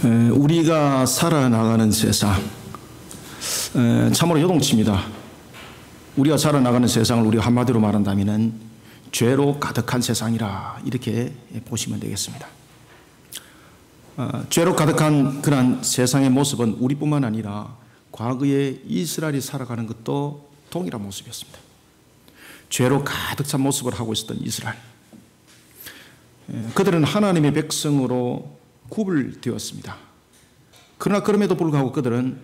우리가 살아나가는 세상, 참으로 요동칩니다. 우리가 살아나가는 세상을 우리가 한마디로 말한다면 죄로 가득한 세상이라 이렇게 보시면 되겠습니다. 죄로 가득한 그런 세상의 모습은 우리뿐만 아니라 과거에 이스라엘이 살아가는 것도 동일한 모습이었습니다. 죄로 가득 찬 모습을 하고 있었던 이스라엘, 그들은 하나님의 백성으로 구분되었습니다. 그러나 그럼에도 불구하고 그들은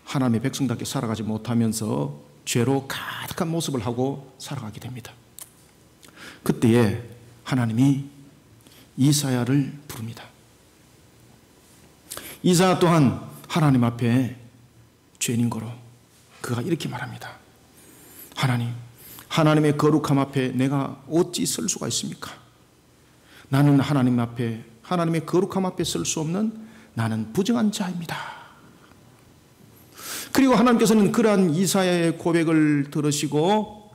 하나님의 백성답게 살아가지 못하면서 죄로 가득한 모습을 하고 살아가게 됩니다. 그때에 하나님이 이사야를 부릅니다. 이사야 또한 하나님 앞에 죄인인 거로 그가 이렇게 말합니다. 하나님의 거룩함 앞에 내가 어찌 설 수가 있습니까? 나는 하나님의 거룩함 앞에 설 수 없는 나는 부정한 자입니다. 그리고 하나님께서는 그러한 이사야의 고백을 들으시고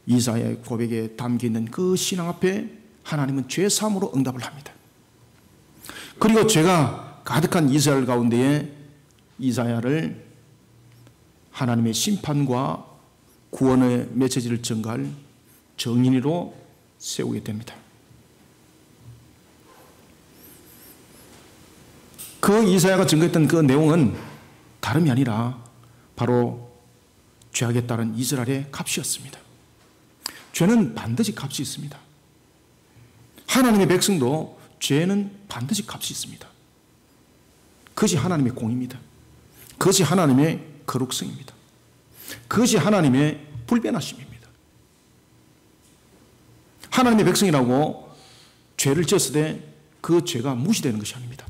이사야의 고백에 담겨있는 그 신앙 앞에 하나님은 죄사함으로 응답을 합니다. 그리고 죄가 가득한 이스라엘 가운데에 이사야를 하나님의 심판과 구원의 메시지를 전가할 정인으로 세우게 됩니다. 그 이사야가 전가했던 그 내용은 다름이 아니라 바로 죄악에 따른 이스라엘의 값이었습니다. 죄는 반드시 값이 있습니다. 하나님의 백성도 죄는 반드시 값이 있습니다. 그것이 하나님의 공입니다. 그것이 하나님의 거룩성입니다. 그것이 하나님의 불변하심입니다. 하나님의 백성이라고 죄를 지었을 때 그 죄가 무시되는 것이 아닙니다.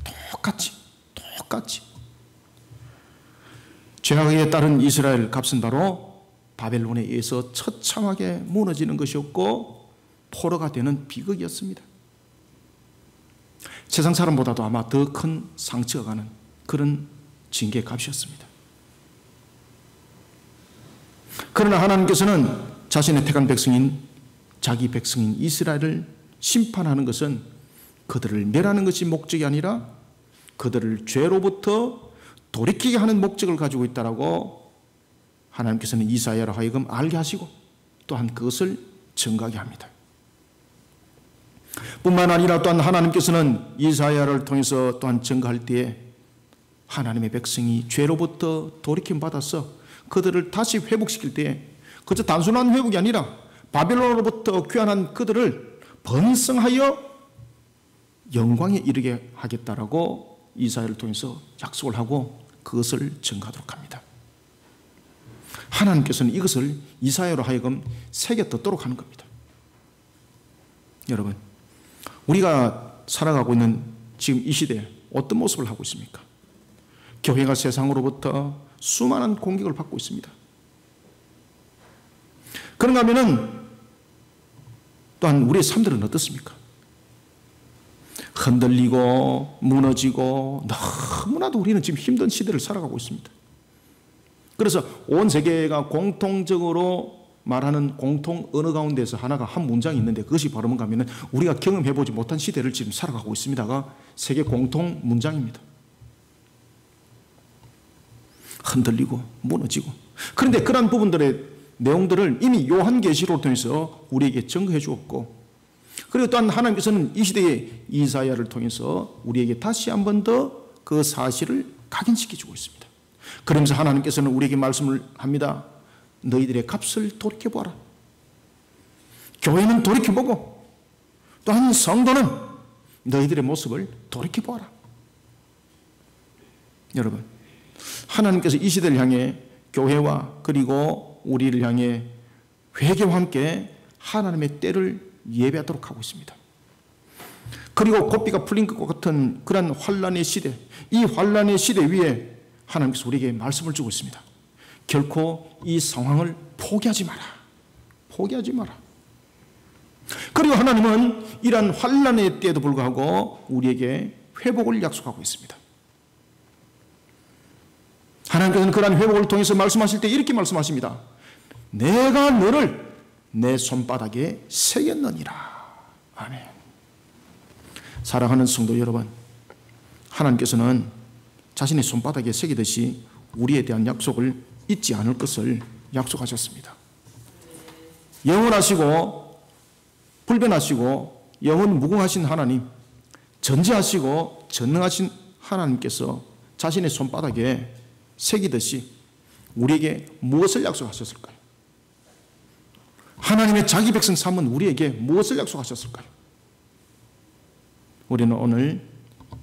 똑같이 죄악에 따른 이스라엘 값은 바로 바벨론에 의해서 처참하게 무너지는 것이었고 포로가 되는 비극이었습니다. 세상 사람보다도 아마 더 큰 상처가 가는 그런 징계의 값이었습니다. 그러나 하나님께서는 자신의 택한 백성인 자기 백성인 이스라엘을 심판하는 것은 그들을 멸하는 것이 목적이 아니라 그들을 죄로부터 돌이키게 하는 목적을 가지고 있다라고 하나님께서는 이사야로 하여금 알게 하시고 또한 그것을 증가하게 합니다. 뿐만 아니라 또한 하나님께서는 이사야를 통해서 또한 증가할 때에 하나님의 백성이 죄로부터 돌이킴 받아서 그들을 다시 회복시킬 때에 그저 단순한 회복이 아니라 바벨론으로부터 귀환한 그들을 번성하여 영광에 이르게 하겠다라고 이사야를 통해서 약속을 하고 그것을 증가하도록 합니다. 하나님께서는 이것을 이사야로 하여금 새겨듣도록 하는 겁니다. 여러분, 우리가 살아가고 있는 지금 이 시대에 어떤 모습을 하고 있습니까? 교회가 세상으로부터 수많은 공격을 받고 있습니다. 그런가 하면은 또한 우리의 삶들은 어떻습니까? 흔들리고 무너지고 너무나도 우리는 지금 힘든 시대를 살아가고 있습니다. 그래서 온 세계가 공통적으로 말하는 공통 언어 가운데서 하나가 한 문장이 있는데 그것이 바로 뭔가 하면 우리가 경험해보지 못한 시대를 지금 살아가고 있습니다가 세계 공통 문장입니다. 흔들리고 무너지고. 그런데 그러한 부분들의 내용들을 이미 요한계시록을 통해서 우리에게 증거해 주었고 그리고 또한 하나님께서는 이 시대의 이사야를 통해서 우리에게 다시 한 번 더 그 사실을 각인시켜 주고 있습니다. 그러면서 하나님께서는 우리에게 말씀을 합니다. 너희들의 값을 돌이켜보아라. 교회는 돌이켜보고 또한 성도는 너희들의 모습을 돌이켜보아라. 여러분, 하나님께서 이 시대를 향해 교회와 그리고 우리를 향해 회개와 함께 하나님의 때를 예배하도록 하고 있습니다. 그리고 고삐가 풀린 것과 같은 그런 환란의 시대, 이 환란의 시대 위에 하나님께서 우리에게 말씀을 주고 있습니다. 결코 이 상황을 포기하지 마라. 포기하지 마라. 그리고 하나님은 이러한 환란의 때에도 불구하고 우리에게 회복을 약속하고 있습니다. 하나님께서는 그러한 회복을 통해서 말씀하실 때 이렇게 말씀하십니다. 내가 너를 내 손바닥에 새겼느니라. 아멘. 사랑하는 성도 여러분, 하나님께서는 자신의 손바닥에 새기듯이 우리에 대한 약속을 잊지 않을 것을 약속하셨습니다. 영원하시고 불변하시고 영원 무궁하신 하나님, 전지하시고 전능하신 하나님께서 자신의 손바닥에 새기듯이 우리에게 무엇을 약속하셨을까요? 하나님의 자기 백성 삼은 우리에게 무엇을 약속하셨을까요? 우리는 오늘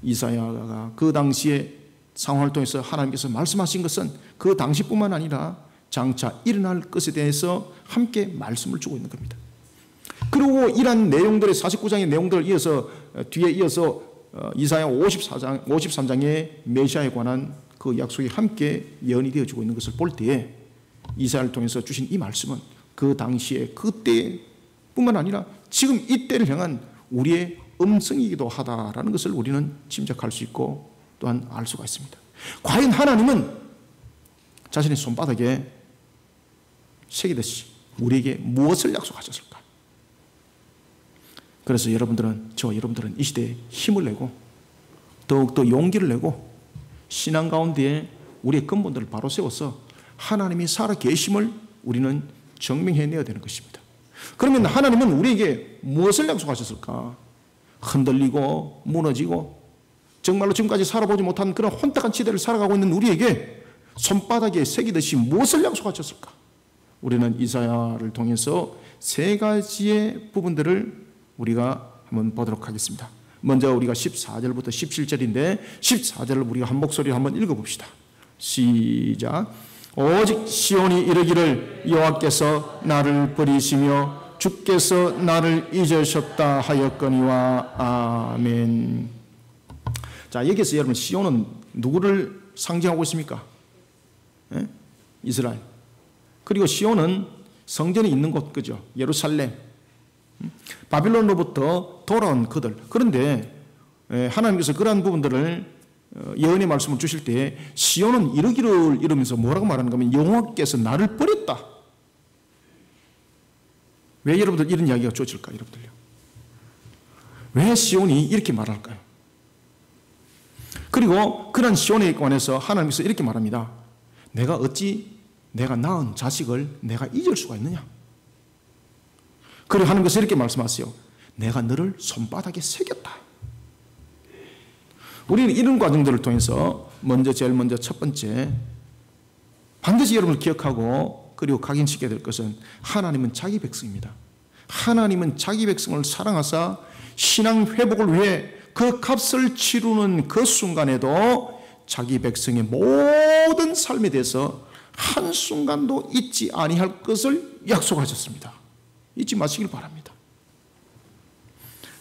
이사야가 그 당시의 상황을 통해서 하나님께서 말씀하신 것은 그 당시뿐만 아니라 장차 일어날 것에 대해서 함께 말씀을 주고 있는 겁니다. 그리고 이러한 내용들의 49장의 내용들을 뒤에 이어서 이사야 53장의 메시아에 관한 그 약속이 함께 예언이 되어지고 있는 것을 볼 때에 이사야를 통해서 주신 이 말씀은 그 당시에 그때뿐만 아니라 지금 이때를 향한 우리의 음성이기도 하다라는 것을 우리는 짐작할 수 있고 또한 알 수가 있습니다. 과연 하나님은 자신의 손바닥에 새기듯이 우리에게 무엇을 약속하셨을까? 그래서 저와 여러분들은 이 시대에 힘을 내고 더욱더 용기를 내고 신앙 가운데에 우리의 근본들을 바로 세워서 하나님이 살아 계심을 우리는 증명해내야 되는 것입니다. 그러면 하나님은 우리에게 무엇을 약속하셨을까? 흔들리고 무너지고 정말로 지금까지 살아보지 못한 그런 혼탁한 시대를 살아가고 있는 우리에게 손바닥에 새기듯이 무엇을 약속하셨을까? 우리는 이사야를 통해서 세 가지의 부분들을 우리가 한번 보도록 하겠습니다. 먼저 우리가 14절부터 17절인데 14절을 우리가 한 목소리로 한번 읽어봅시다. 시작. 오직 시온이 이르기를 여호와께서 나를 버리시며 주께서 나를 잊으셨다 하였거니와. 아멘. 자, 여기서 여러분 시온은 누구를 상징하고 있습니까? 예? 이스라엘. 그리고 시온은 성전이 있는 곳, 그죠? 예루살렘. 바빌론으로부터 돌아온 그들. 그런데 하나님께서 그러한 부분들을 예언의 말씀을 주실 때 시온은 이르기를 이러면서 뭐라고 말하는가 하면 여호와께서 나를 버렸다. 왜 여러분들 이런 이야기가 주어질까요? 여러분들요. 왜 시온이 이렇게 말할까요? 그리고 그런 시온에 관해서 하나님께서 이렇게 말합니다. 내가 어찌 내가 낳은 자식을 내가 잊을 수가 있느냐? 그리고 하나님께서 이렇게 말씀하세요. 내가 너를 손바닥에 새겼다. 우리는 이런 과정들을 통해서 제일 먼저 첫 번째 반드시 여러분을 기억하고 그리고 각인시켜야 될 것은 하나님은 자기 백성입니다. 하나님은 자기 백성을 사랑하사 신앙 회복을 위해 그 값을 치르는 그 순간에도 자기 백성의 모든 삶에 대해서 한순간도 잊지 아니할 것을 약속하셨습니다. 잊지 마시길 바랍니다.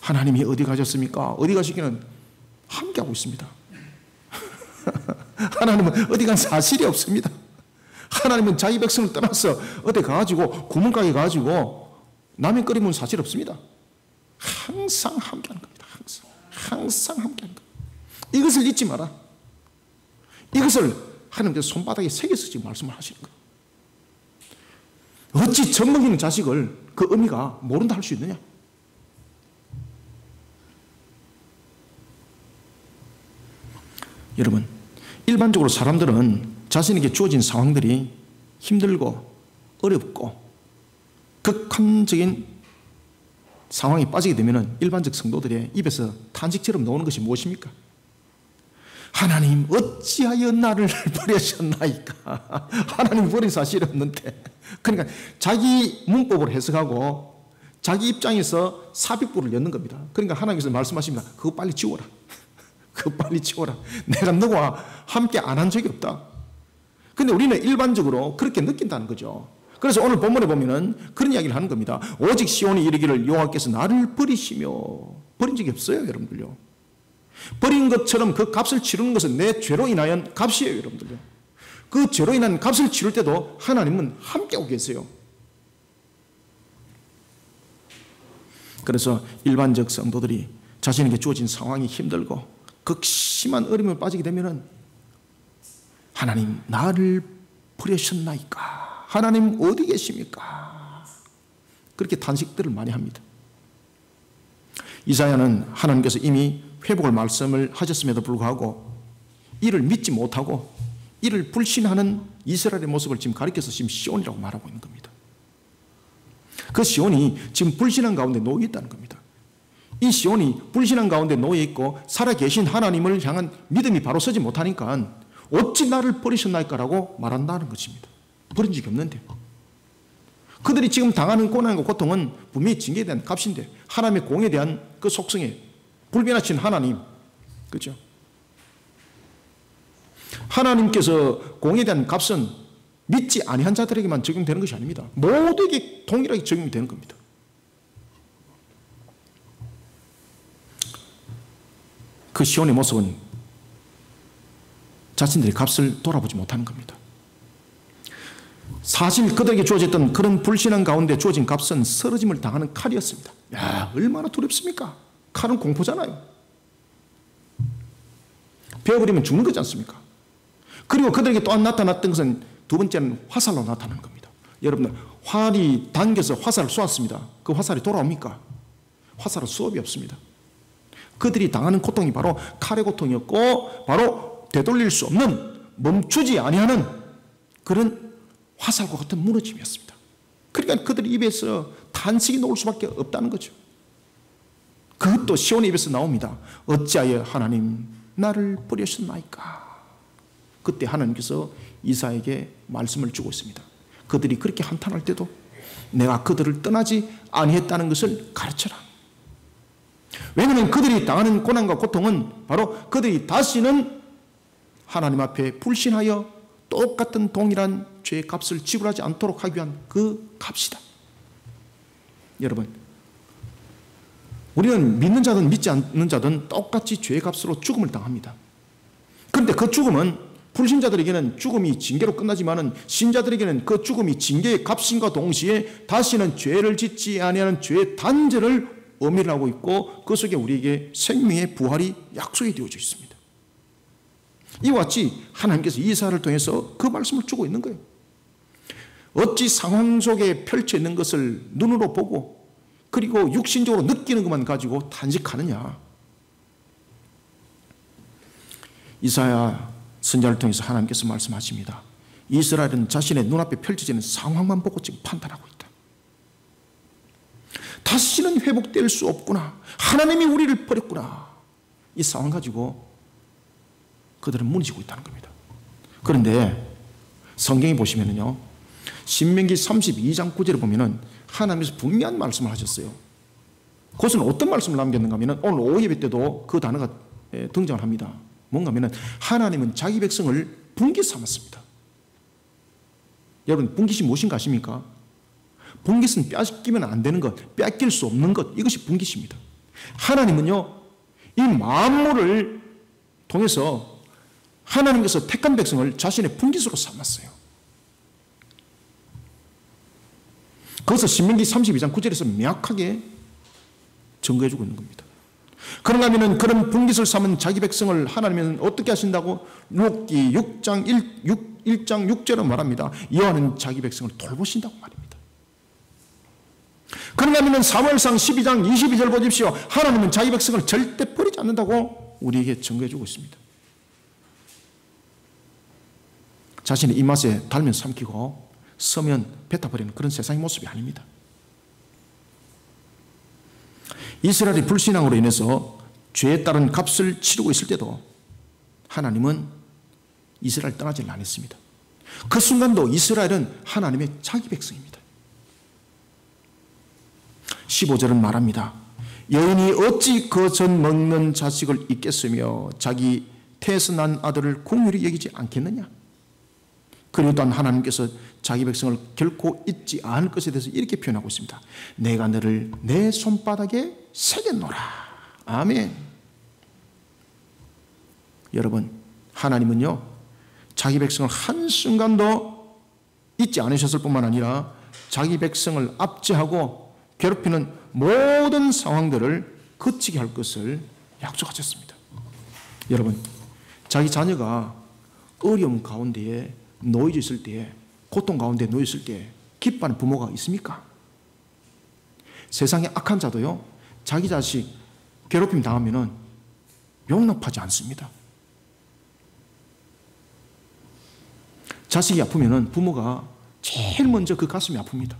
하나님이 어디 가셨습니까? 어디 가시기는 함께하고 있습니다. 하나님은 어디 간 사실이 없습니다. 하나님은 자기 백성을 떠나서 어디 가가지고 구멍가게 가가지고 라면 끓이면 사실 없습니다. 항상 함께하는 겁니다. 항상 함께하는 겁니다. 이것을 잊지 마라. 이것을 하나님께서 손바닥에 새겨서 지금 말씀을 하시는 거예요. 어찌 젖먹이는 자식을 그 의미가 모른다 할 수 있느냐? 여러분, 일반적으로 사람들은 자신에게 주어진 상황들이 힘들고 어렵고 극한적인 상황에 빠지게 되면 일반적 성도들의 입에서 탄식처럼 나오는 것이 무엇입니까? 하나님 어찌하여 나를 버리셨나이까? 하나님 버린 사실이 없는데. 그러니까 자기 문법으로 해석하고 자기 입장에서 삽입부를 엮는 겁니다. 그러니까 하나님께서 말씀하십니다. 그거 빨리 지워라. 그거 빨리 지워라. 내가 너와 함께 안 한 적이 없다. 근데 우리는 일반적으로 그렇게 느낀다는 거죠. 그래서 오늘 본문에 보면은 그런 이야기를 하는 겁니다. 오직 시온이 이르기를 여호와께서 나를 버리시며. 버린 적이 없어요, 여러분들요. 버린 것처럼 그 값을 치르는 것은 내 죄로 인하여 값이에요, 여러분들요. 그 죄로 인한 값을 치를 때도 하나님은 함께하고 계세요. 그래서 일반적 성도들이 자신에게 주어진 상황이 힘들고 극심한 어려움에 빠지게 되면은 하나님 나를 버리셨나이까? 하나님 어디 계십니까? 그렇게 탄식들을 많이 합니다. 이사야는 하나님께서 이미 회복을 말씀을 하셨음에도 불구하고 이를 믿지 못하고 이를 불신하는 이스라엘의 모습을 지금 가리켜서 지금 시온이라고 말하고 있는 겁니다. 그 시온이 지금 불신한 가운데 놓여 있다는 겁니다. 이 시온이 불신한 가운데 놓여 있고 살아계신 하나님을 향한 믿음이 바로 서지 못하니까 어찌 나를 버리셨나이까라고 말한다는 것입니다. 버린 적이 없는데. 그들이 지금 당하는 고난과 고통은 분명히 징계에 대한 값인데 하나님의 공에 대한 그 속성에 불변하신 하나님, 그렇죠? 하나님께서 공에 대한 값은 믿지 아니한 자들에게만 적용되는 것이 아닙니다. 모두에게 동일하게 적용이 되는 겁니다. 그 시온의 모습은 자신들의 값을 돌아보지 못하는 겁니다. 사실 그들에게 주어졌던 그런 불신한 가운데 주어진 값은 쓰러짐을 당하는 칼이었습니다. 야, 얼마나 두렵습니까? 칼은 공포잖아요. 베어버리면 죽는 거지 않습니까? 그리고 그들에게 또한 나타났던 것은 두 번째는 화살로 나타나는 겁니다. 여러분들, 활이 당겨서 화살을 쏘았습니다. 그 화살이 돌아옵니까? 화살은 수업이 없습니다. 그들이 당하는 고통이 바로 칼의 고통이었고 바로 되돌릴 수 없는, 멈추지 아니하는 그런 화살과 같은 무너짐이었습니다. 그러니까 그들 입에서 탄식이 나올 수밖에 없다는 거죠. 그것도 시온의 입에서 나옵니다. 어찌하여 하나님 나를 버리셨나이까. 그때 하나님께서 이사야에게 말씀을 주고 있습니다. 그들이 그렇게 한탄할 때도 내가 그들을 떠나지 아니했다는 것을 가르쳐라. 왜냐하면 그들이 당하는 고난과 고통은 바로 그들이 다시는 하나님 앞에 불신하여 똑같은 동일한 죄의 값을 지불하지 않도록 하기 위한 그 값이다. 여러분, 우리는 믿는 자든 믿지 않는 자든 똑같이 죄의 값으로 죽음을 당합니다. 그런데 그 죽음은 불신자들에게는 죽음이 징계로 끝나지만은 신자들에게는 그 죽음이 징계의 값임과 동시에 다시는 죄를 짓지 아니하는 죄의 단죄를 의미를 하고 있고 그 속에 우리에게 생명의 부활이 약속이 되어져 있습니다. 이와 같이 하나님께서 이사야를 통해서 그 말씀을 주고 있는 거예요. 어찌 상황 속에 펼쳐 있는 것을 눈으로 보고 그리고 육신적으로 느끼는 것만 가지고 단식하느냐. 이사야 선지자를 통해서 하나님께서 말씀하십니다. 이스라엘은 자신의 눈앞에 펼쳐지는 상황만 보고 지금 판단하고 있다. 다시는 회복될 수 없구나. 하나님이 우리를 버렸구나. 이 상황 가지고 그들은 무너지고 있다는 겁니다. 그런데 성경에 보시면은요, 신명기 32장 9절에 보면은 하나님께서 분명한 말씀을 하셨어요. 그것은 어떤 말씀을 남겼는가 하면은 오늘 오후 예배 때도 그 단어가 등장을 합니다. 뭔가 하면은 하나님은 자기 백성을 분기 삼았습니다. 여러분, 분깃이 무엇인가 아십니까? 분깃은 뺏기면 안 되는 것, 뺏길 수 없는 것, 이것이 분깃입니다. 하나님은요, 이 만물을 통해서 하나님께서 택한 백성을 자신의 분깃으로 삼았어요. 그것을 신명기 32장 9절에서 명확하게 증거해주고 있는 겁니다. 그런가 하면 그런 분깃을 삼은 자기 백성을 하나님은 어떻게 하신다고? 욥기 6장 6절은 말합니다. 여호와는 자기 백성을 돌보신다고 말입니다. 그런가 하면 사무엘상 12장 22절 보십시오. 하나님은 자기 백성을 절대 버리지 않는다고 우리에게 증거해주고 있습니다. 자신의 입맛에 달면 삼키고 서면 뱉어버리는 그런 세상의 모습이 아닙니다. 이스라엘이 불신앙으로 인해서 죄에 따른 값을 치르고 있을 때도 하나님은 이스라엘 떠나지를 않았습니다. 그 순간도 이스라엘은 하나님의 자기 백성입니다. 15절은 말합니다. 여인이 어찌 그 젖 먹는 자식을 잊겠으며 자기 태에서 난 아들을 긍휼히 여기지 않겠느냐. 그리고 또한 하나님께서 자기 백성을 결코 잊지 않을 것에 대해서 이렇게 표현하고 있습니다. 내가 너를 내 손바닥에 새겼노라. 아멘. 여러분, 하나님은요, 자기 백성을 한순간도 잊지 않으셨을 뿐만 아니라 자기 백성을 압제하고 괴롭히는 모든 상황들을 그치게 할 것을 약속하셨습니다. 여러분, 자기 자녀가 어려움 가운데에 놓여져 있을 때에, 고통 가운데 놓여 있을 때 기뻐하는 부모가 있습니까? 세상에 악한 자도요, 자기 자식 괴롭힘 당하면은 용납하지 않습니다. 자식이 아프면 부모가 제일 먼저 그 가슴이 아픕니다.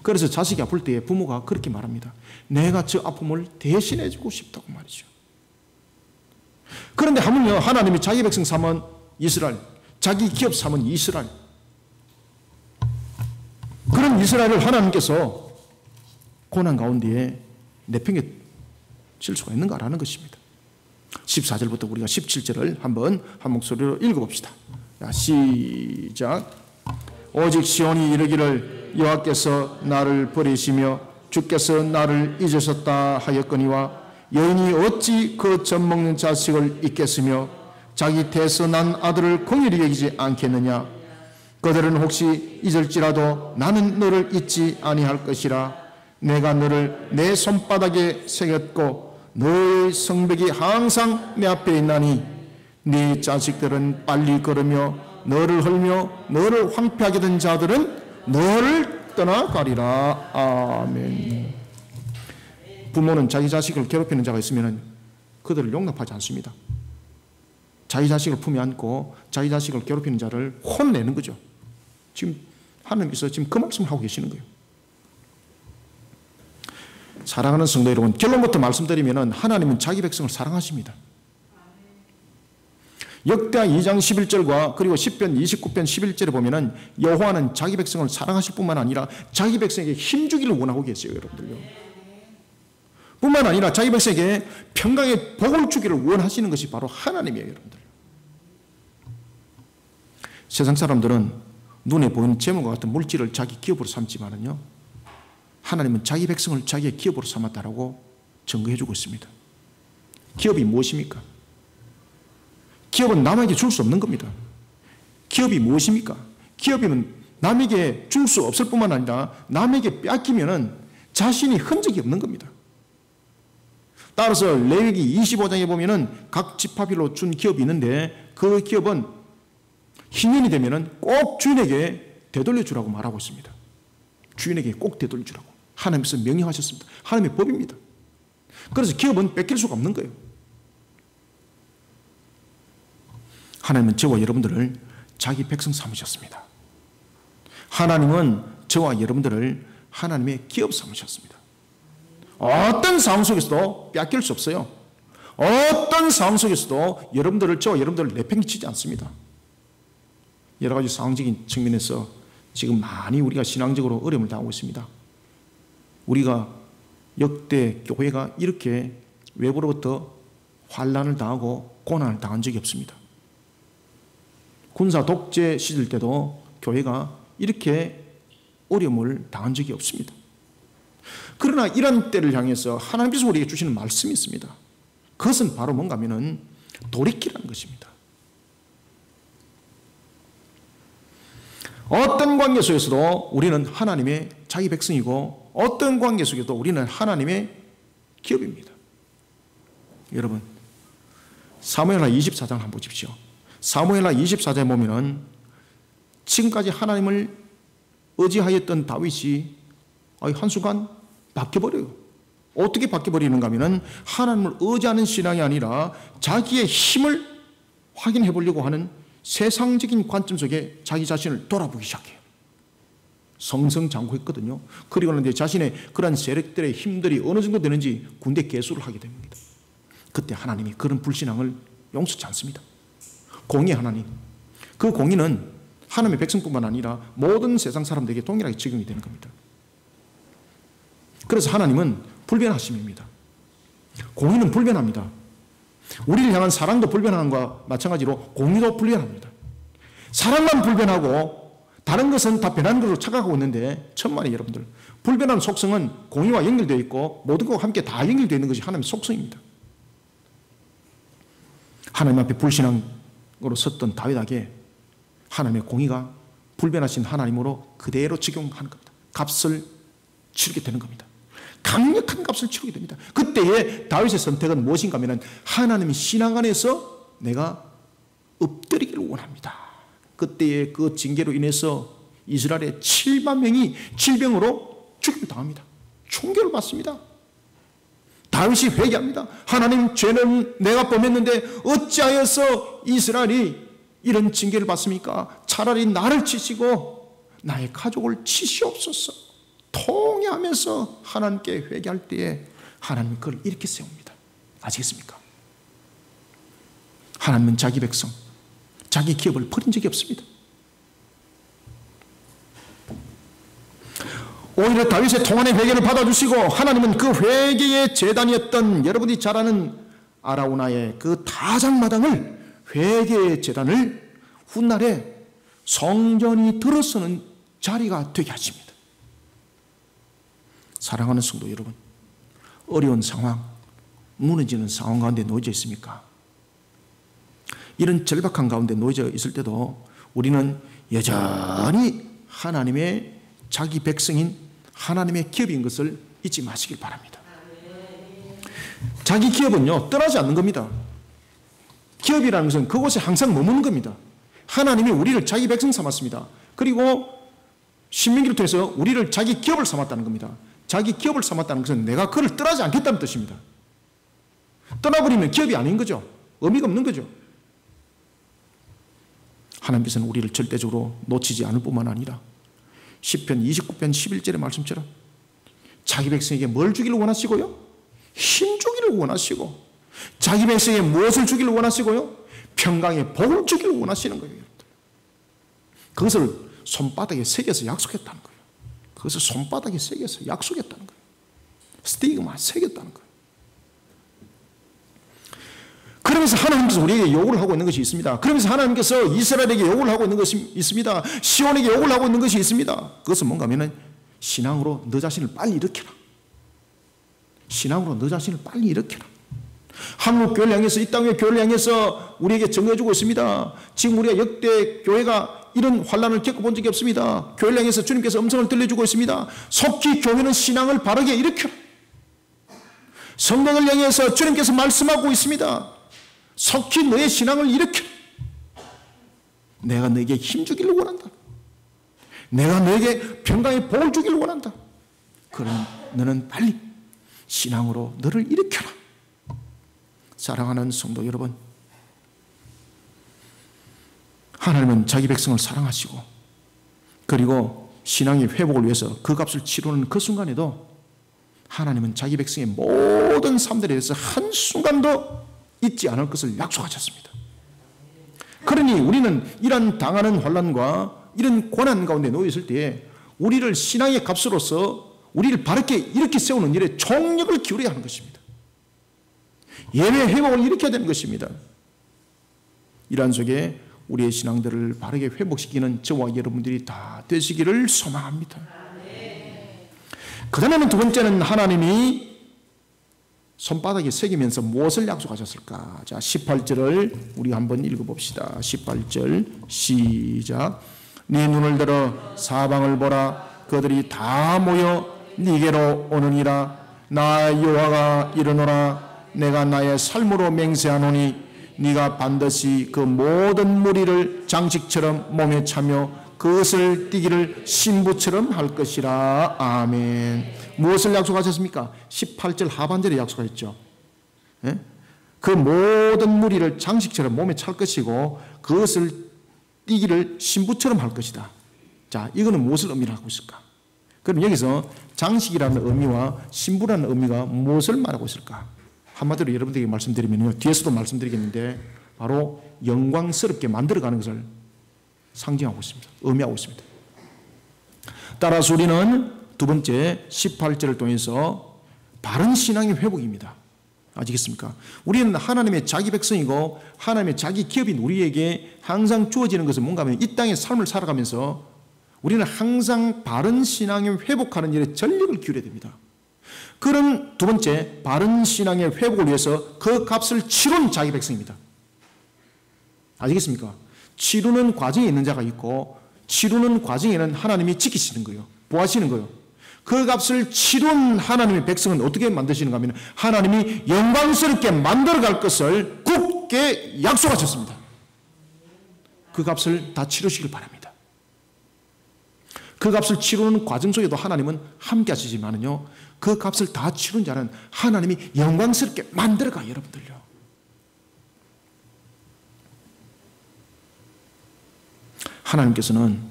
그래서 자식이 아플 때 부모가 그렇게 말합니다. 내가 저 아픔을 대신해 주고 싶다고 말이죠. 그런데 하물며 하나님이 자기 백성 삼은 이스라엘, 자기 기업 삼은 이스라엘, 그런 이스라엘을 하나님께서 고난 가운데에 내팽개 칠 수가 있는가라는 것입니다. 14절부터 우리가 17절을 한번 한 목소리로 읽어봅시다. 자, 시작. 오직 시온이 이르기를 여호와께서 나를 버리시며 주께서 나를 잊으셨다 하였거니와 여인이 어찌 그 젖 먹는 자식을 잊겠으며 자기 태에서 난 아들을 긍휼히 여기지 않겠느냐. 그들은 혹시 잊을지라도 나는 너를 잊지 아니할 것이라. 내가 너를 내 손바닥에 새겼고 너의 성벽이 항상 내 앞에 있나니 네 자식들은 빨리 걸으며 너를 헐며 너를 황폐하게 된 자들은 너를 떠나가리라. 아멘. 부모는 자기 자식을 괴롭히는 자가 있으면 그들을 용납하지 않습니다. 자기 자식을 품에 안고 자기 자식을 괴롭히는 자를 혼내는 거죠. 지금 하나님께서 지금 그 말씀을 하고 계시는 거예요. 사랑하는 성도 여러분, 결론부터 말씀드리면 하나님은 자기 백성을 사랑하십니다. 역대하 2장 11절과 그리고 10편 29편 11절에 보면은 여호와는 자기 백성을 사랑하실 뿐만 아니라 자기 백성에게 힘주기를 원하고 계세요, 여러분들요. 뿐만 아니라 자기 백성에게 평강의 복을 주기를 원하시는 것이 바로 하나님이에요, 여러분들. 세상 사람들은 눈에 보이는 재물과 같은 물질을 자기 기업으로 삼지만은요, 하나님은 자기 백성을 자기의 기업으로 삼았다라고 증거해 주고 있습니다. 기업이 무엇입니까? 기업은 남에게 줄 수 없는 겁니다. 기업이 무엇입니까? 기업이면 남에게 줄 수 없을 뿐만 아니라 남에게 뺏기면은 자신이 흔적이 없는 겁니다. 따라서 레위기 25장에 보면은 각 지파별로 준 기업이 있는데 그 기업은 희년이 되면은 꼭 주인에게 되돌려 주라고 말하고 있습니다. 주인에게 꼭 되돌려 주라고 하나님께서 명령하셨습니다. 하나님의 법입니다. 그래서 기업은 뺏길 수가 없는 거예요. 하나님은 저와 여러분들을 자기 백성 삼으셨습니다. 하나님은 저와 여러분들을 하나님의 기업 삼으셨습니다. 어떤 상황 속에서도 뺏길 수 없어요. 어떤 상황 속에서도 저와 여러분들을 내팽개치지 않습니다. 여러 가지 상황적인 측면에서 지금 많이 우리가 신앙적으로 어려움을 당하고 있습니다. 우리가 역대 교회가 이렇게 외부로부터 환난을 당하고 고난을 당한 적이 없습니다. 군사 독재 시절 때도 교회가 이렇게 어려움을 당한 적이 없습니다. 그러나 이런 때를 향해서 하나님께서 우리에게 주시는 말씀이 있습니다. 그것은 바로 뭔가 하면은 돌이키라는 것입니다. 어떤 관계 속에서도 우리는 하나님의 자기 백성이고 어떤 관계 속에서도 우리는 하나님의 기업입니다. 여러분, 사무엘하 24장 한번 보십시오. 사무엘하 24장에 보면은 지금까지 하나님을 의지하였던 다윗이 한순간 바뀌어버려요. 어떻게 바뀌어버리는가 하면은 하나님을 의지하는 신앙이 아니라 자기의 힘을 확인해 보려고 하는 세상적인 관점 속에 자기 자신을 돌아보기 시작해요. 성성장구했거든요. 그리고는 이제 자신의 그런 세력들의 힘들이 어느 정도 되는지 군대 개수를 하게 됩니다. 그때 하나님이 그런 불신앙을 용서치 않습니다. 공의 하나님, 그 공의는 하나님의 백성뿐만 아니라 모든 세상 사람들에게 동일하게 적용이 되는 겁니다. 그래서 하나님은 불변하심입니다. 공의는 불변합니다. 우리를 향한 사랑도 불변하는 것과 마찬가지로 공의도 불변합니다. 사랑만 불변하고 다른 것은 다 변하는 것으로 착각하고 있는데 천만에 여러분들, 불변한 속성은 공의와 연결되어 있고 모든 것과 함께 다 연결되어 있는 것이 하나님의 속성입니다. 하나님 앞에 불신앙으로 섰던 다윗에게 하나님의 공의가 불변하신 하나님으로 그대로 적용하는 겁니다. 값을 치르게 되는 겁니다. 강력한 값을 치르게 됩니다. 그때의 다윗의 선택은 무엇인가 하면 하나님의 신앙 안에서 내가 엎드리기를 원합니다. 그때의 그 징계로 인해서 이스라엘의 7만 명이 질병으로 죽임을 당합니다. 총격을 받습니다. 다윗이 회개합니다. 하나님, 죄는 내가 범했는데 어찌하여서 이스라엘이 이런 징계를 받습니까? 차라리 나를 치시고 나의 가족을 치시옵소서. 통회하면서 하나님께 회개할 때에 하나님은 그걸 이렇게 세웁니다. 아시겠습니까? 하나님은 자기 백성, 자기 기업을 버린 적이 없습니다. 오히려 다윗의 통한의 회개를 받아주시고 하나님은 그 회개의 제단이었던 여러분이 잘 아는 아라우나의 그 다장마당을, 회개의 제단을 훗날에 성전이 들어서는 자리가 되게 하십니다. 사랑하는 성도 여러분, 어려운 상황, 무너지는 상황 가운데 놓여져 있습니까? 이런 절박한 가운데 놓여져 있을 때도 우리는 여전히 하나님의 자기 백성인 하나님의 기업인 것을 잊지 마시길 바랍니다. 자기 기업은요, 떠나지 않는 겁니다. 기업이라는 것은 그곳에 항상 머무는 겁니다. 하나님이 우리를 자기 백성 삼았습니다. 그리고 신명기를 통해서 우리를 자기 기업을 삼았다는 겁니다. 자기 기업을 삼았다는 것은 내가 그를 떠나지 않겠다는 뜻입니다. 떠나버리면 기업이 아닌 거죠. 의미가 없는 거죠. 하나님께서는 우리를 절대적으로 놓치지 않을 뿐만 아니라 시편 29편 11절의 말씀처럼 자기 백성에게 뭘 주기를 원하시고요? 힘 주기를 원하시고, 자기 백성에게 무엇을 주기를 원하시고요? 평강의 복을 주기를 원하시는 거예요. 그것을 손바닥에 새겨서 약속했다는 거예요. 그것을 손바닥에 새겨서 약속했다는 거예요. 스티그마 새겼다는 거예요. 그러면서 하나님께서 우리에게 요구를 하고 있는 것이 있습니다. 그러면서 하나님께서 이스라엘에게 요구를 하고 있는 것이 있습니다. 시온에게 요구를 하고 있는 것이 있습니다. 그것은 뭔가 하면은 신앙으로 너 자신을 빨리 일으켜라. 신앙으로 너 자신을 빨리 일으켜라. 한국 교회를 향해서, 이 땅의 교회를 향해서 우리에게 정해주고 있습니다. 지금 우리가 역대 교회가 이런 환란을 겪어본 적이 없습니다. 교회를 향해서 주님께서 음성을 들려주고 있습니다. 속히 교회는 신앙을 바르게 일으켜라. 성령을 향해서 주님께서 말씀하고 있습니다. 속히 너의 신앙을 일으켜. 내가 너에게 힘 주기를 원한다. 내가 너에게 평강의 복을 주기를 원한다. 그럼 너는 빨리 신앙으로 너를 일으켜라. 사랑하는 성도 여러분, 하나님은 자기 백성을 사랑하시고, 그리고 신앙의 회복을 위해서 그 값을 치르는 그 순간에도 하나님은 자기 백성의 모든 삶들에 대해서 한순간도 잊지 않을 것을 약속하셨습니다. 그러니 우리는 이런 당하는 환난과 이런 고난 가운데 놓여 있을 때에 우리를 신앙의 값으로서 우리를 바르게 이렇게 세우는 일에 총력을 기울여야 하는 것입니다. 예배 회복을 일으켜야 되는 것입니다. 이러한 속에 우리의 신앙들을 바르게 회복시키는 저와 여러분들이 다 되시기를 소망합니다. 그 다음에는 두 번째는 하나님이 손바닥에 새기면서 무엇을 약속하셨을까? 자, 18절을 우리 한번 읽어봅시다. 18절 시작. 네 눈을 들어 사방을 보라. 그들이 다 모여 네게로 오느니라. 나 여호와가 이르노라. 내가 나의 삶으로 맹세하노니 네가 반드시 그 모든 무리를 장식처럼 몸에 차며 그것을 띠기를 신부처럼 할 것이라. 아멘. 무엇을 약속하셨습니까? 18절 하반절에 약속하셨죠. 예? 그 모든 무리를 장식처럼 몸에 찰 것이고 그것을 띠기를 신부처럼 할 것이다. 자, 이거는 무엇을 의미하고 있을까? 그럼 여기서 장식이라는 의미와 신부라는 의미가 무엇을 말하고 있을까? 한마디로 여러분들에게 말씀드리면요, 뒤에서도 말씀드리겠는데 바로 영광스럽게 만들어가는 것을 상징하고 있습니다. 의미하고 있습니다. 따라서 우리는 두 번째 18절을 통해서 바른 신앙의 회복입니다. 아시겠습니까? 우리는 하나님의 자기 백성이고 하나님의 자기 기업인 우리에게 항상 주어지는 것은 뭔가 하면 이 땅의 삶을 살아가면서 우리는 항상 바른 신앙의 회복하는 일에 전력을 기울여야 됩니다. 그런 두 번째 바른 신앙의 회복을 위해서 그 값을 치른 자기 백성입니다. 아시겠습니까? 치르는 과정에 있는 자가 있고 치르는 과정에는 하나님이 지키시는 거예요. 보호하시는 거예요. 그 값을 치른 하나님의 백성은 어떻게 만드시는가 하면 하나님이 영광스럽게 만들어갈 것을 굳게 약속하셨습니다. 그 값을 다 치르시길 바랍니다. 그 값을 치르는 과정 속에도 하나님은 함께 하시지만은요, 그 값을 다 치른 자는 하나님이 영광스럽게 만들어가요, 여러분들요. 하나님께서는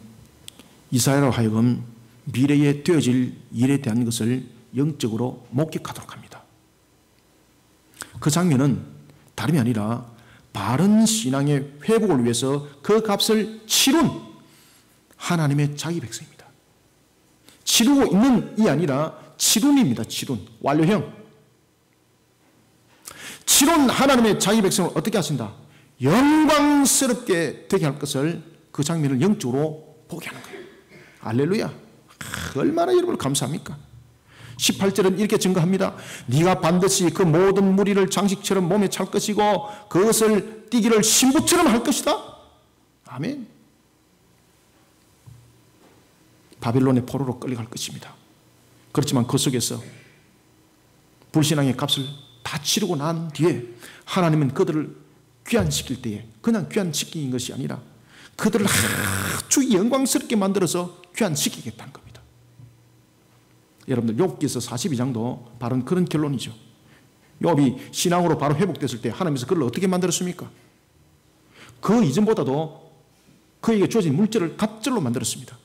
이사야로 하여금 미래에 되어질 일에 대한 것을 영적으로 목격하도록 합니다. 그 장면은 다름이 아니라 바른 신앙의 회복을 위해서 그 값을 치른 하나님의 자기 백성입니다. 치르고 있는 이 아니라 치룬입니다. 치룬, 완료형. 치룬 하나님의 자기 백성을 어떻게 하신다? 영광스럽게 되게 할 것을 그 장면을 영적으로 보게 하는 거예요. 할렐루야. 얼마나 여러분을 감사합니까? 18절은 이렇게 증거합니다. 네가 반드시 그 모든 무리를 장식처럼 몸에 찰 것이고 그것을 띠기를 신부처럼 할 것이다. 아멘. 바빌론의 포로로 끌려갈 것입니다. 그렇지만 그 속에서 불신앙의 값을 다 치르고 난 뒤에 하나님은 그들을 귀환시킬 때에 그냥 귀환시키는 것이 아니라 그들을 아주 영광스럽게 만들어서 귀환시키겠다는 겁니다. 여러분들 욥기서 42장도 바로 그런 결론이죠. 욥이 신앙으로 바로 회복됐을 때 하나님께서 그를 어떻게 만들었습니까? 그 이전보다도 그에게 주어진 물질을 갑절로 만들었습니다.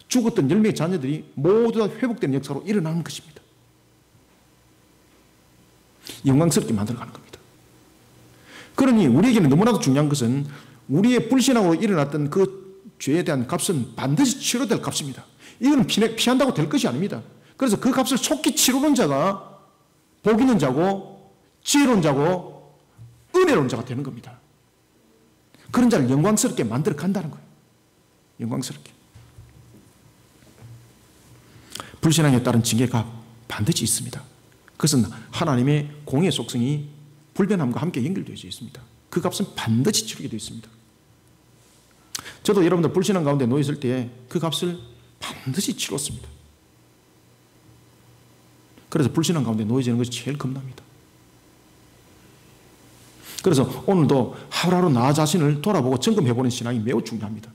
죽었던 10명의 자녀들이 모두 다 회복되는 역사로 일어나는 것입니다. 영광스럽게 만들어가는 겁니다. 그러니 우리에게는 너무나도 중요한 것은 우리의 불신앙으로 일어났던 그 죄에 대한 값은 반드시 치료될 값입니다. 이건 피한다고 될 것이 아닙니다. 그래서 그 값을 속히 치르는 자가 복 있는 자고 지혜로운 자고 은혜로운 자가 되는 겁니다. 그런 자를 영광스럽게 만들어 간다는 거예요. 영광스럽게. 불신앙에 따른 징계가 반드시 있습니다. 그것은 하나님의 공의 속성이 불변함과 함께 연결되어 있습니다. 그 값은 반드시 치르게 되어 있습니다. 저도 여러분들 불신앙 가운데 놓여 있을 때 그 값을 반드시 치렀습니다. 그래서 불신앙 가운데 놓여지는 것이 제일 겁납니다. 그래서 오늘도 하루하루 나 자신을 돌아보고 점검해보는 신앙이 매우 중요합니다.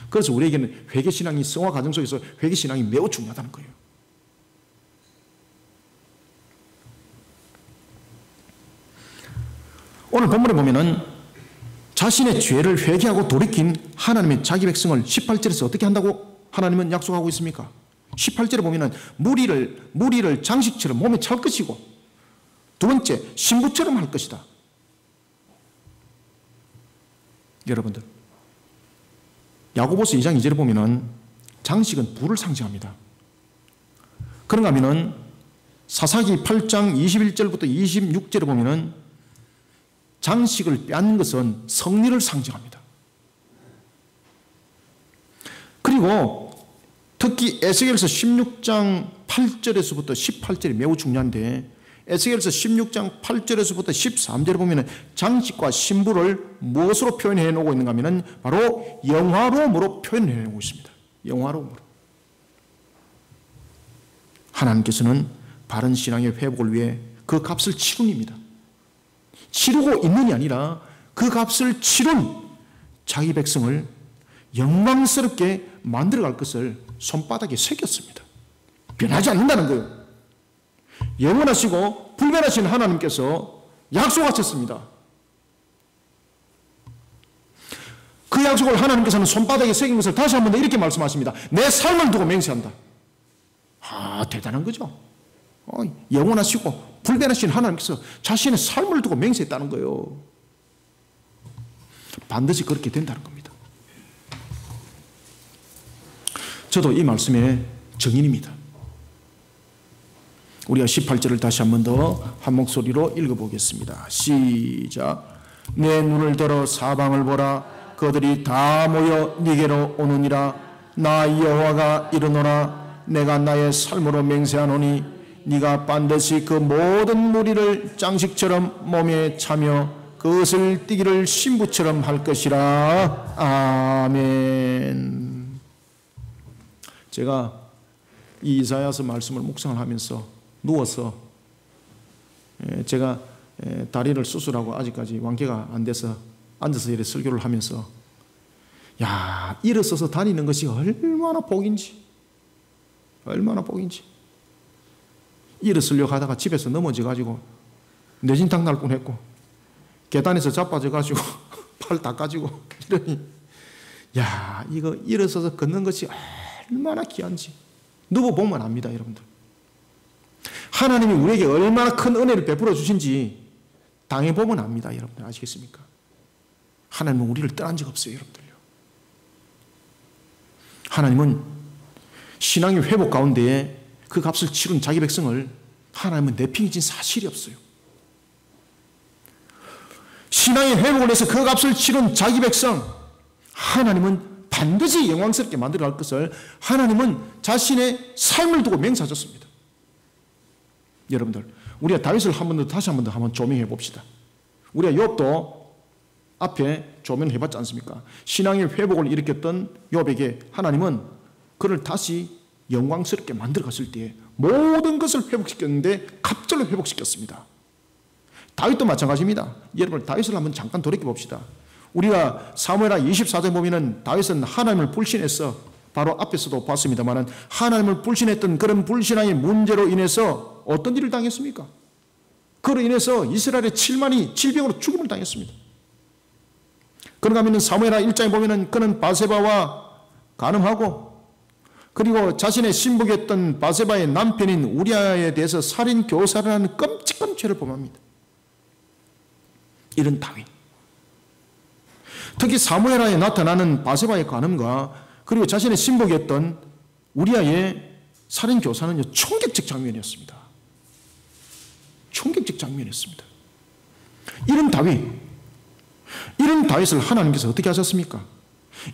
그래서 우리에게는 회개신앙이 성화 과정 속에서 회개신앙이 매우 중요하다는 거예요. 오늘 본문에 보면은 자신의 죄를 회개하고 돌이킨 하나님의 자기 백성을 18절에서 어떻게 한다고 하나님은 약속하고 있습니까? 18절에 보면은 무리를 장식처럼 몸에 찰 것이고 두 번째 신부처럼 할 것이다. 여러분들 야고보서 2장 2절에 보면은 장식은 불을 상징합니다. 그런가 하면은 사사기 8장 21절부터 26절에 보면은 장식을 빼앗는 것은 성리를 상징합니다. 그리고 특히 에스겔서 16장 8절에서부터 18절이 매우 중요한데 에스겔서 16장 8절에서부터 13절에 보면 장식과 신부를 무엇으로 표현해 놓고 있는가 하면 바로 영화로움으로 표현해 놓고 있습니다. 영화로움으로. 하나님께서는 바른 신앙의 회복을 위해 그 값을 치룬입니다. 치르고 있는이 아니라 그 값을 치른 자기 백성을 영광스럽게 만들어갈 것을 손바닥에 새겼습니다. 변하지 않는다는 거예요. 영원하시고 불변하신 하나님께서 약속하셨습니다. 그 약속을 하나님께서는 손바닥에 새긴 것을 다시 한 번 더 이렇게 말씀하십니다. 내 삶을 두고 맹세한다. 대단한 거죠. 영원하시고 불변하신 하나님께서 자신의 삶을 두고 맹세했다는 거예요. 반드시 그렇게 된다는 겁니다. 저도 이 말씀의 증인입니다. 우리가 18절을 다시 한 번 더 한 목소리로 읽어보겠습니다. 시작. 내 눈을 들어 사방을 보라. 그들이 다 모여 네게로 오느니라. 나 여호와가 이르노라. 내가 나의 삶으로 맹세하노니 네가 반드시 그 모든 무리를 장식처럼 몸에 차며 그것을 띠기를 신부처럼 할 것이라. 아멘. 제가 이 이사야서 말씀을 묵상을 하면서 누워서 제가 다리를 수술하고 아직까지 완쾌가 안 돼서 앉아서 이렇게 설교를 하면서 일어서서 다니는 것이 얼마나 복인지 일어서려고 하다가 집에서 넘어져가지고 뇌진탕 날 뻔했고 계단에서 자빠져가지고 팔 다 까지고 이러니 야, 이거 일어서서 걷는 것이 얼마나 귀한지 누워보면 압니다, 여러분들. 하나님이 우리에게 얼마나 큰 은혜를 베풀어 주신지 당해보면 압니다, 여러분들. 아시겠습니까? 하나님은 우리를 떠난 적 없어요, 여러분들요. 하나님은 신앙의 회복 가운데에 그 값을 치른 자기 백성을 하나님은 내팽개친 사실이 없어요. 신앙의 회복을 해서 그 값을 치른 자기 백성, 하나님은 반드시 영광스럽게 만들어 갈 것을 하나님은 자신의 삶을 두고 맹세하셨습니다. 여러분들, 우리가 다윗을 다시 한 번 더 조명해 봅시다. 우리가 욥도 앞에 조명해 봤지 않습니까? 신앙의 회복을 일으켰던 욥에게 하나님은 그를 다시 영광스럽게 만들어 갔을 때에 모든 것을 회복시켰는데 갑절로 회복시켰습니다. 다윗도 마찬가지입니다. 여러분, 다윗을 한번 잠깐 돌이켜 봅시다. 우리가 사무엘하 24장에 보면은 다윗은 하나님을 불신해서 바로 앞에서도 봤습니다만 하나님을 불신했던 그런 불신앙의 문제로 인해서 어떤 일을 당했습니까? 그로 인해서 이스라엘의 7만이 질병으로 죽임을 당했습니다. 그런가 하면 사무엘하 1장에 보면은 그는 바세바와 간음하고 그리고 자신의 신복이었던 바세바의 남편인 우리아에 대해서 살인 교사를 하는 끔찍한 죄를 범합니다. 이런 다윗. 특히 사무엘하에 나타나는 바세바의 간음과 그리고 자신의 신복이었던 우리아의 살인 교사는요, 충격적 장면이었습니다. 충격적 장면이었습니다. 이런 다윗을 하나님께서 어떻게 하셨습니까?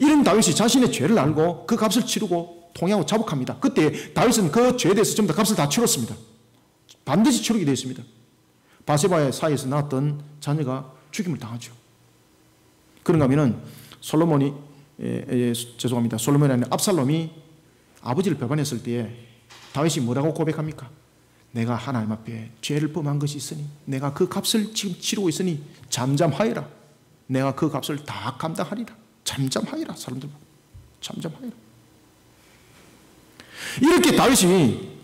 이런 다윗이 자신의 죄를 알고 그 값을 치르고 통회하고 자복합니다. 그때 다윗은 그 죄에 대해서 전부 다 값을 다 치렀습니다. 반드시 치르게 되어 있습니다. 바세바의 사이에서 낳았던 자녀가 죽임을 당하죠. 그런가 하면은 솔로몬이 아니라 압살롬이 아버지를 배반했을 때에 다윗이 뭐라고 고백합니까? 내가 하나님 앞에 죄를 범한 것이 있으니 내가 그 값을 지금 치르고 있으니 잠잠하여라. 내가 그 값을 다 감당하리라. 잠잠하여라. 사람들 잠잠하여라. 이렇게 다윗이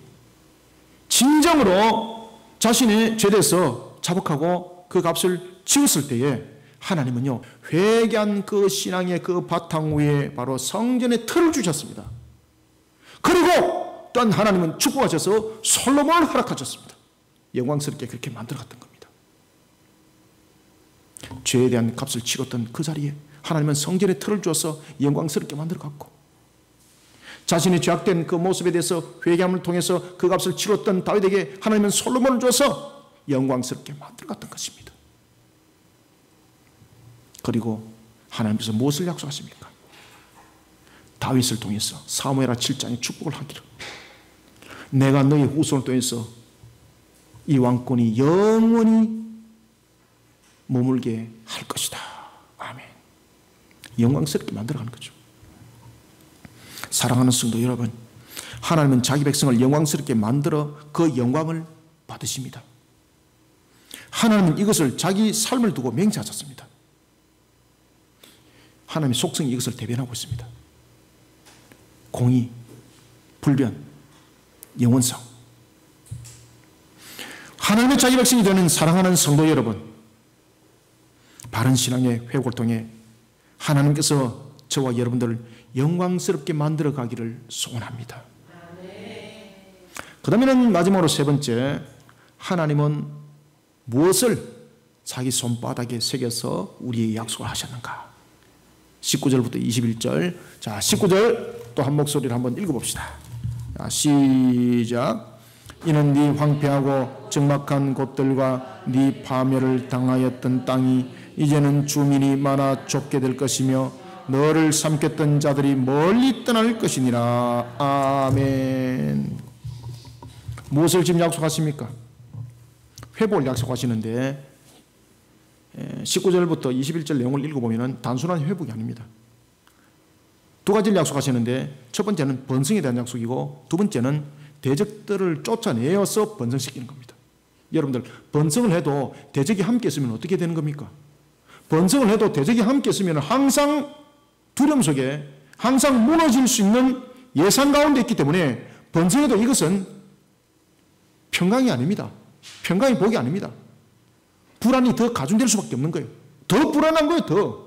진정으로 자신의 죄에 대해서 자복하고 그 값을 치웠을 때에 하나님은요, 회개한 그 신앙의 그 바탕 위에 바로 성전의 틀을 주셨습니다. 그리고 또한 하나님은 축복하셔서 솔로몬을 허락하셨습니다. 영광스럽게 그렇게 만들어갔던 겁니다. 죄에 대한 값을 치렀던 그 자리에 하나님은 성전의 틀을 주어서 영광스럽게 만들어갔고 자신의 죄악된 그 모습에 대해서 회개함을 통해서 그 값을 치렀던 다윗에게 하나님은 솔로몬을 줘서 영광스럽게 만들어갔던 것입니다. 그리고 하나님께서 무엇을 약속하십니까? 다윗을 통해서 사무엘하 7장에 축복을 하기를 내가 너희 후손을 통해서 이 왕권이 영원히 머물게 할 것이다. 아멘. 영광스럽게 만들어가는 거죠. 사랑하는 성도 여러분, 하나님은 자기 백성을 영광스럽게 만들어 그 영광을 받으십니다. 하나님은 이것을 자기 삶을 두고 맹세하셨습니다. 하나님의 속성이 이것을 대변하고 있습니다. 공의, 불변, 영원성. 하나님의 자기 백성이 되는 사랑하는 성도 여러분, 바른 신앙의 회복을 통해 하나님께서 저와 여러분들을 영광스럽게 만들어 가기를 소원합니다. 그 다음에는 마지막으로 세 번째, 하나님은 무엇을 자기 손바닥에 새겨서 우리에게 약속을 하셨는가? 19절부터 21절. 자, 19절 또 한 목소리를 한번 읽어봅시다. 자, 시작. 이는 네 황폐하고 적막한 곳들과 네 파멸을 당하였던 땅이 이제는 주민이 많아 좁게 될 것이며 너를 삼켰던 자들이 멀리 떠날 것이니라. 아멘. 무엇을 지금 약속하십니까? 회복을 약속하시는데 19절부터 21절 내용을 읽어보면 단순한 회복이 아닙니다. 두 가지를 약속하시는데 첫 번째는 번성에 대한 약속이고 두 번째는 대적들을 쫓아내어서 번성시키는 겁니다. 여러분들, 번성을 해도 대적이 함께 있으면 어떻게 되는 겁니까? 번성을 해도 대적이 함께 있으면 항상 두려움 속에 항상 무너질 수 있는 예상 가운데 있기 때문에 번성해도 이것은 평강이 아닙니다. 평강이 복이 아닙니다. 불안이 더 가중될 수밖에 없는 거예요. 더 불안한 거예요. 더.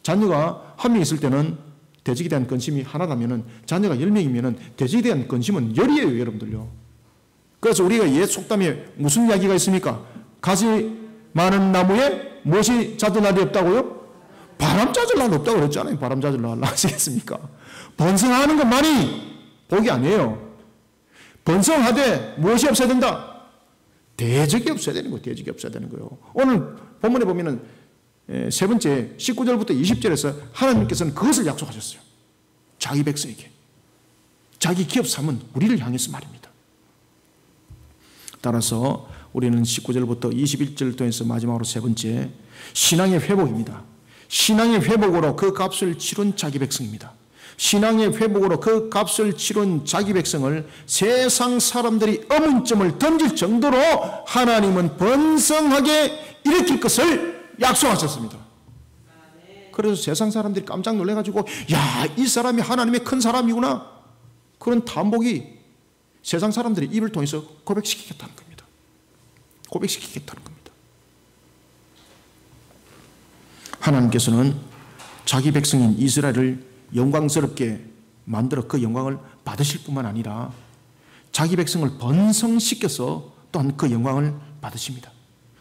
자녀가 한 명 있을 때는 대직에 대한 근심이 하나라면 자녀가 10명이면 대직에 대한 근심은 10이에요. 여러분들요. 그래서 우리가 옛 속담에 무슨 이야기가 있습니까? 가지 많은 나무에 무엇이 잦은 날이 없다고요? 바람 잦을 날 없다고 그랬잖아요. 바람 잦을 날 아시겠습니까? 번성하는 것만이 복이 아니에요. 번성하되 무엇이 없어야 된다? 대적이 없어야 되는 거예요. 대적이 없어야 되는 거예요. 오늘 본문에 보면은 세 번째 19절부터 20절에서 하나님께서는 그것을 약속하셨어요. 자기 백성에게. 자기 기업 삼은 우리를 향해서 말입니다. 따라서 우리는 19절부터 21절 통해서 마지막으로 세 번째 신앙의 회복입니다. 신앙의 회복으로 그 값을 치른 자기 백성입니다. 신앙의 회복으로 그 값을 치른 자기 백성을 세상 사람들이 의문점을 던질 정도로 하나님은 번성하게 일으킬 것을 약속하셨습니다. 그래서 세상 사람들이 깜짝 놀라가지고 야, 이 사람이 하나님의 큰 사람이구나. 그런 탐복이 세상 사람들이 입을 통해서 고백시키겠다는 겁니다. 고백시키겠다는 겁니다. 하나님께서는 자기 백성인 이스라엘을 영광스럽게 만들어 그 영광을 받으실 뿐만 아니라 자기 백성을 번성시켜서 또한 그 영광을 받으십니다.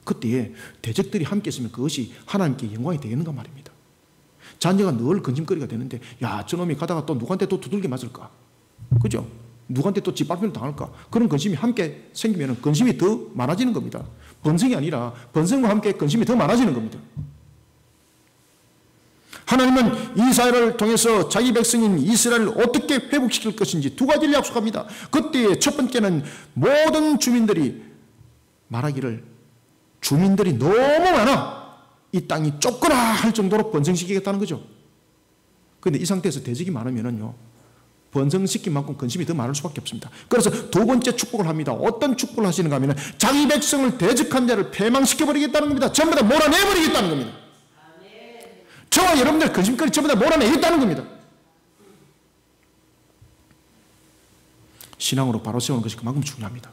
그때에 대적들이 함께 있으면 그것이 하나님께 영광이 되는가 말입니다. 자녀가 늘 근심거리가 되는데 야, 저놈이 가다가 또 누구한테 또 두들겨 맞을까? 그죠? 누구한테 또 짓밟히를 당할까? 그런 근심이 함께 생기면 근심이 더 많아지는 겁니다. 번성이 아니라 번성과 함께 근심이 더 많아지는 겁니다. 하나님은 이스라엘을 통해서 자기 백성인 이스라엘을 어떻게 회복시킬 것인지 두 가지를 약속합니다. 그때 첫 번째는 모든 주민들이 말하기를 주민들이 너무 많아 이 땅이 좁거나 할 정도로 번성시키겠다는 거죠. 그런데 이 상태에서 대적이 많으면요 번성시킨 만큼 근심이 더 많을 수밖에 없습니다. 그래서 두 번째 축복을 합니다. 어떤 축복을 하시는가 하면 자기 백성을 대적한 자를 패망시켜버리겠다는 겁니다. 전부 다 몰아내버리겠다는 겁니다. 저와 여러분들 근심거리 전부 다 몰아내겠다는 겁니다. 신앙으로 바로 세우는 것이 그만큼 중요합니다.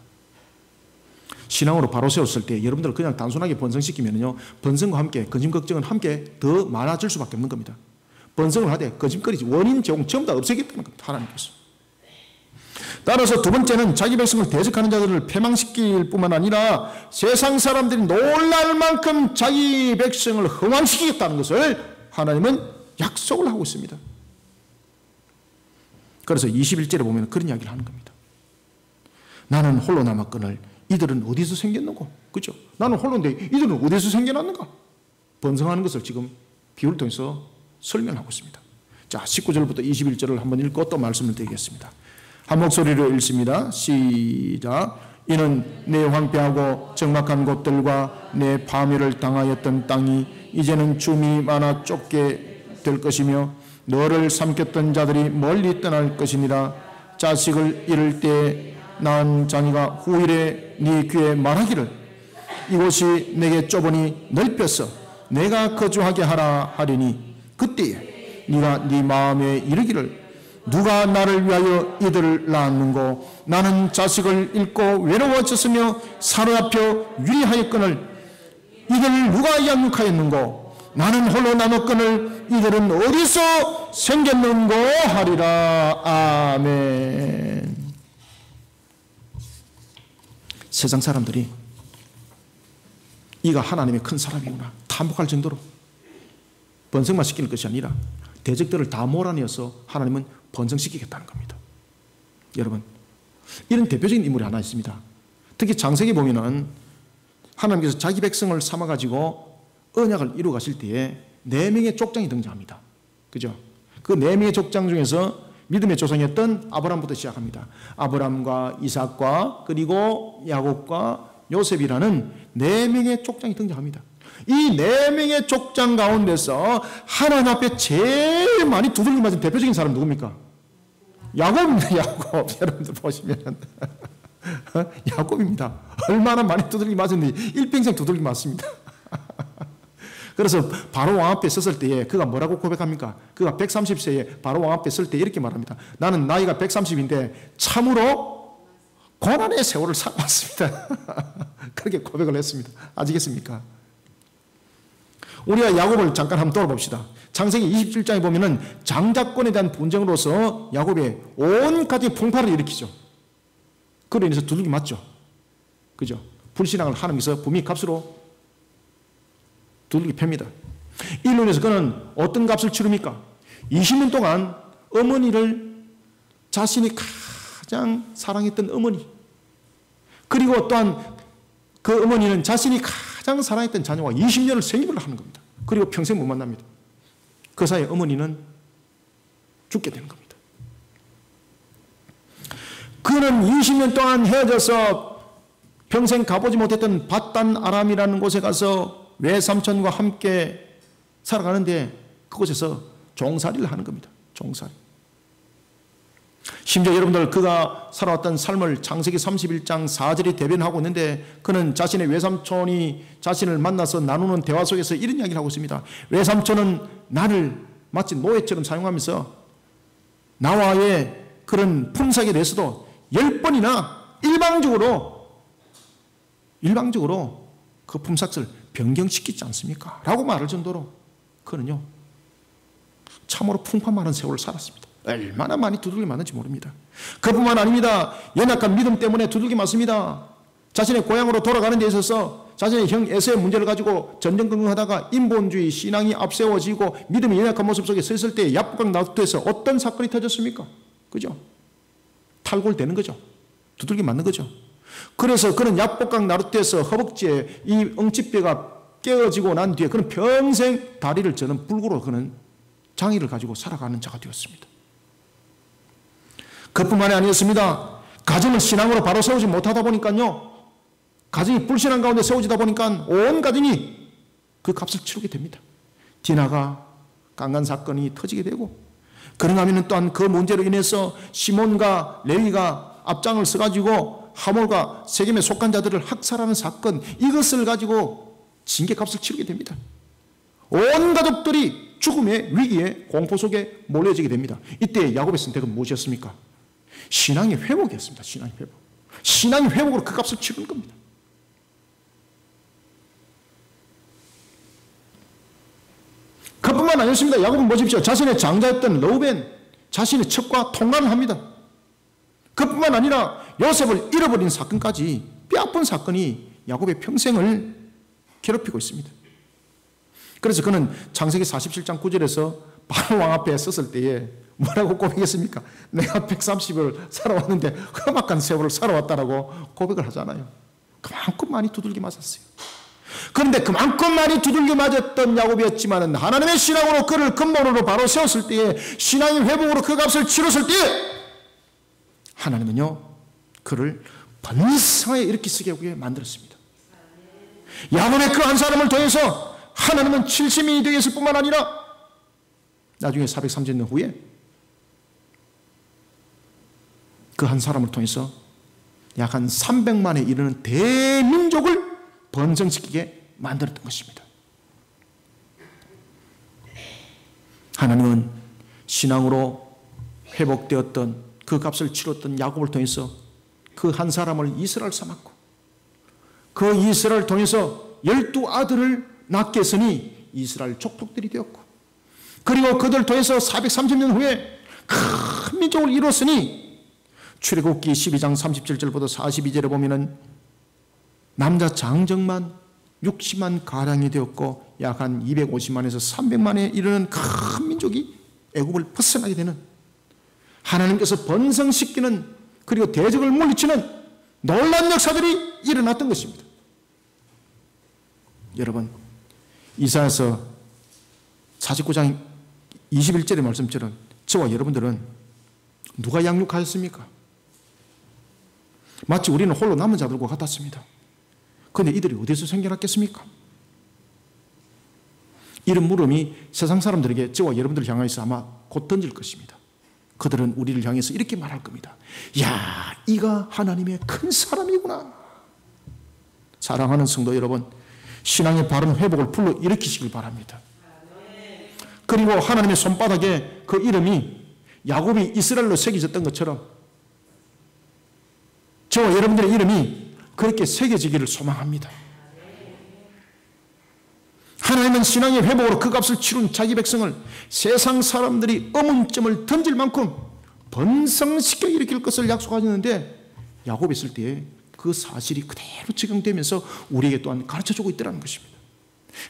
신앙으로 바로 세웠을 때 여러분들 그냥 단순하게 번성시키면요 번성과 함께 근심 걱정은 함께 더 많아질 수밖에 없는 겁니다. 번성을 하되 근심거리 원인 제공 전부 다 없애겠다는 겁니다. 하나님께서. 따라서 두 번째는 자기 백성을 대적하는 자들을 패망시킬 뿐만 아니라 세상 사람들이 놀랄 만큼 자기 백성을 흥왕시키겠다는 것을 하나님은 약속을 하고 있습니다. 그래서 21절에 보면 그런 이야기를 하는 겁니다. 나는 홀로 남았거늘 이들은 어디서 생겼는고? 그죠? 나는 홀로인데 이들은 어디서 생겨났는가? 번성하는 것을 지금 비유를 통해서 설명하고 있습니다. 자, 19절부터 21절을 한번 읽고 또 말씀을 드리겠습니다. 한 목소리로 읽습니다. 시작. 이는 내 황폐하고 적막한 곳들과 내 파멸을 당하였던 땅이 이제는 줌이 많아 좁게 될 것이며 너를 삼켰던 자들이 멀리 떠날 것이니라. 자식을 잃을 때 낳은 자녀가 후일에 네 귀에 말하기를 이곳이 내게 좁으니 넓혀서 내가 거주하게 하라 하리니 그때에 네가 네 마음에 이르기를 누가 나를 위하여 이들을 낳았는고 나는 자식을 잃고 외로워졌으며 사로잡혀 유리하였거늘 이들을 누가 양육하였는고 나는 홀로 남았거늘 이들은 어디서 생겼는고 하리라. 아멘. 세상 사람들이 이가 하나님의 큰 사람이구나 탐복할 정도로 번성만 시키는 것이 아니라 대적들을 다 몰아내어서 하나님은 번성시키겠다는 겁니다. 여러분, 이런 대표적인 인물이 하나 있습니다. 특히 창세기 보면은 하나님께서 자기 백성을 삼아가지고 언약을 이루어 가실 때에 4명의 족장이 등장합니다. 그죠? 그 4명의 족장 중에서 믿음의 조상이었던 아브람부터 시작합니다. 아브람과 이삭과 그리고 야곱과 요셉이라는 4명의 족장이 등장합니다. 이 4명의 족장 가운데서 하나님 앞에 제일 많이 두들겨 맞은 대표적인 사람 누굽니까? 야곱입니다. 야곱. 여러분들 보시면 야곱입니다. 얼마나 많이 두들겨 맞았는지 일평생 두들겨 맞습니다. 그래서 바로 왕 앞에 섰을 때에 그가 뭐라고 고백합니까? 그가 130세에 바로 왕 앞에 설 때 이렇게 말합니다. 나는 나이가 130인데 참으로 고난의 세월을 살아왔습니다. 그렇게 고백을 했습니다. 아시겠습니까? 우리가 야곱을 잠깐 한번 돌아봅시다. 창세기 27장에 보면은 장자권에 대한 분쟁으로서 야곱의 온 가지 풍파를 일으키죠. 그로 인해서 두들기 맞죠. 그죠? 불신앙을 하나님께서 분명히 값으로 두들기 팹니다. 이로 인해서 그는 어떤 값을 치릅니까? 20년 동안 어머니를 자신이 가장 사랑했던 어머니, 그리고 또한 그 어머니는 자신이 가장 사랑했던 자녀와 20년을 생입을 하는 겁니다. 그리고 평생 못 만납니다. 그 사이에 어머니는 죽게 되는 겁니다. 그는 20년 동안 헤어져서 평생 가보지 못했던 밧단 아람이라는 곳에 가서 외삼촌과 함께 살아가는데 그곳에서 종살이를 하는 겁니다. 종살이. 심지어 여러분들 그가 살아왔던 삶을 창세기 31장 4절이 대변하고 있는데 그는 자신의 외삼촌이 자신을 만나서 나누는 대화 속에서 이런 이야기를 하고 있습니다. 외삼촌은 나를 마치 노예처럼 사용하면서 나와의 그런 품삯에 대해서도 10번이나 일방적으로 그 품삯을 변경시키지 않습니까? 라고 말할 정도로 그는요 참으로 풍파 많은 세월을 살았습니다. 얼마나 많이 두들겨 맞는지 모릅니다. 그뿐만 아닙니다. 연약한 믿음 때문에 두들겨 맞습니다. 자신의 고향으로 돌아가는 데 있어서 자신의 형 에서의 문제를 가지고 전전긍긍하다가 인본주의 신앙이 앞세워지고 믿음이 연약한 모습 속에 서 있을 때 야복강 나루터에서 어떤 사건이 터졌습니까? 그죠? 탈골되는 거죠. 두들겨 맞는 거죠. 그래서 그는 야복강 나루터에서 허벅지에 이 엉치뼈가 깨어지고 난 뒤에 그는 평생 다리를 저는 불구로 그는 장애를 가지고 살아가는 자가 되었습니다. 그뿐만이 아니었습니다. 가정을 신앙으로 바로 세우지 못하다 보니까요, 가정이 불신앙 가운데 세워지다 보니까 온 가정이 그 값을 치르게 됩니다. 디나가 강간 사건이 터지게 되고, 그런가 하면 또한 그 문제로 인해서 시몬과 레위가 앞장을 써가지고 하몰과 세겜에 속한 자들을 학살하는 사건, 이것을 가지고 징계값을 치르게 됩니다. 온 가족들이 죽음의 위기에 공포 속에 몰려지게 됩니다. 이때 야곱의 선택은 무엇이었습니까? 신앙의 회복이었습니다. 신앙의 회복. 신앙의 회복으로 그 값을 치르는 겁니다. 그뿐만 아니었습니다. 야곱은 보십시오. 자신의 장자였던 러우벤, 자신의 첩과 통관을 합니다. 그뿐만 아니라 요셉을 잃어버린 사건까지 뼈아픈 사건이 야곱의 평생을 괴롭히고 있습니다. 그래서 그는 창세기 47장 9절에서 바로 왕 앞에 섰을 때에 뭐라고 고백했습니까? 내가 130을 살아왔는데 험악한 세월을 살아왔다라고 고백을 하잖아요. 그만큼 많이 두들겨 맞았어요. 그런데 그만큼 많이 두들겨 맞았던 야곱이었지만 하나님의 신앙으로 그를 근본으로 바로 세웠을 때에, 신앙의 회복으로 그 값을 치렀을 때에 하나님은요 그를 번성하게 이렇게 쓰게 만들었습니다. 야곱의 그 한 사람을 통해서 하나님은 70인이 되게 했을 뿐만 아니라 나중에 430년 후에 그 한 사람을 통해서 약 한 300만에 이르는 대민족을 번성시키게 만들었던 것입니다. 하나님은 신앙으로 회복되었던 그 값을 치렀던 야곱을 통해서 그 한 사람을 이스라엘 삼았고, 그 이스라엘을 통해서 12아들을 낳게 했으니 이스라엘 족속들이 되었고, 그리고 그들을 통해서 430년 후에 큰 민족을 이뤘으니 출애굽기 12장 37절부터 42절에 보면은 남자 장정만 60만 가량이 되었고 약 한 250만에서 300만에 이르는 큰 민족이 애굽을 벗어나게 되는, 하나님께서 번성시키는, 그리고 대적을 물리치는 놀라운 역사들이 일어났던 것입니다. 여러분, 이사야서 49장 21절의 말씀처럼 저와 여러분들은 누가 양육하였습니까? 마치 우리는 홀로 남은 자들과 같았습니다. 그런데 이들이 어디서 생겨났겠습니까? 이런 물음이 세상 사람들에게 저와 여러분들을 향해서 아마 곧 던질 것입니다. 그들은 우리를 향해서 이렇게 말할 겁니다. 야, 이가 하나님의 큰 사람이구나. 사랑하는 성도 여러분, 신앙의 바른 회복을 불러일으키시길 바랍니다. 그리고 하나님의 손바닥에 그 이름이 야곱이 이스라엘로 새겨졌던 것처럼 저와 여러분들의 이름이 그렇게 새겨지기를 소망합니다. 하나님은 신앙의 회복으로 그 값을 치룬 자기 백성을 세상 사람들이 의문점을 던질 만큼 번성시켜 일으킬 것을 약속하셨는데, 야곱이 있을 때에 그 사실이 그대로 적용되면서 우리에게 또한 가르쳐주고 있다는 것입니다.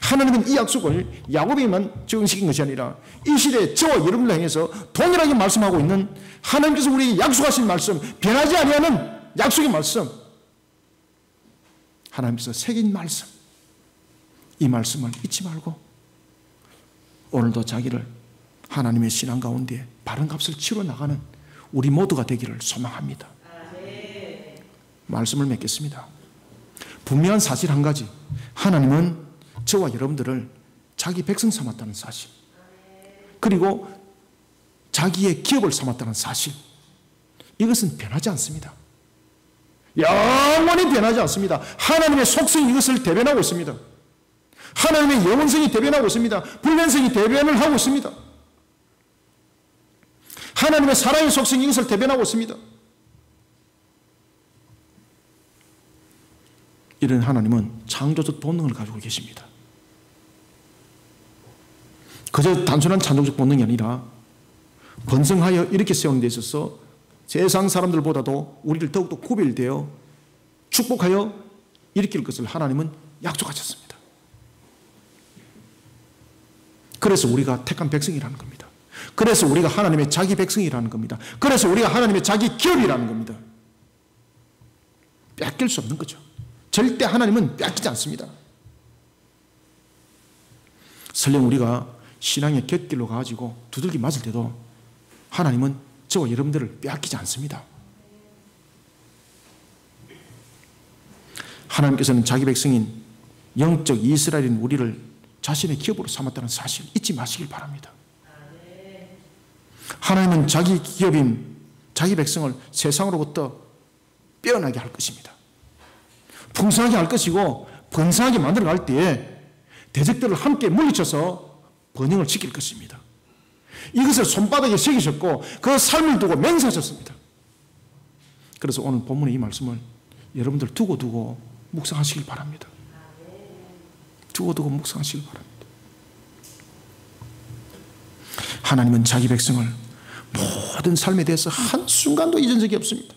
하나님은 이 약속을 야곱에게만 적용시킨 것이 아니라 이 시대에 저와 여러분을 향해서 동일하게 말씀하고 있는, 하나님께서 우리에게 약속하신 말씀, 변하지 아니하는 약속의 말씀, 하나님께서 새긴 말씀, 이 말씀을 잊지 말고 오늘도 자기를 하나님의 신앙 가운데 바른 값을 치러 나가는 우리 모두가 되기를 소망합니다. 말씀을 맺겠습니다. 분명한 사실 한 가지, 하나님은 저와 여러분들을 자기 백성 삼았다는 사실, 그리고 자기의 기업을 삼았다는 사실, 이것은 변하지 않습니다. 영원히 변하지 않습니다. 하나님의 속성이 이것을 대변하고 있습니다. 하나님의 영원성이 대변하고 있습니다. 불변성이 대변을 하고 있습니다. 하나님의 사랑의 속성이 이것을 대변하고 있습니다. 이런 하나님은 창조적 본능을 가지고 계십니다. 그저 단순한 창조적 본능이 아니라 번성하여 이렇게 세운 데 있어서 세상 사람들보다도 우리를 더욱더 구별되어 축복하여 일으킬 것을 하나님은 약속하셨습니다. 그래서 우리가 택한 백성이라는 겁니다. 그래서 우리가 하나님의 자기 백성이라는 겁니다. 그래서 우리가 하나님의 자기 기업이라는 겁니다. 뺏길 수 없는 거죠. 절대 하나님은 뺏기지 않습니다. 설령 우리가 신앙의 곁길로 가지고 두들기 맞을 때도 하나님은 저와 여러분들을 빼앗기지 않습니다. 하나님께서는 자기 백성인 영적 이스라엘인 우리를 자신의 기업으로 삼았다는 사실 잊지 마시길 바랍니다. 하나님은 자기 기업인 자기 백성을 세상으로부터 빼어나게 할 것입니다. 풍성하게 할 것이고 번성하게 만들어갈 때에 대적들을 함께 물리쳐서 번영을 지킬 것입니다. 이것을 손바닥에 새기셨고 그 삶을 두고 맹세하셨습니다. 그래서 오늘 본문의 이 말씀을 여러분들 두고 묵상하시길 바랍니다. 두고 묵상하시길 바랍니다. 하나님은 자기 백성을 모든 삶에 대해서 한순간도 잊은 적이 없습니다.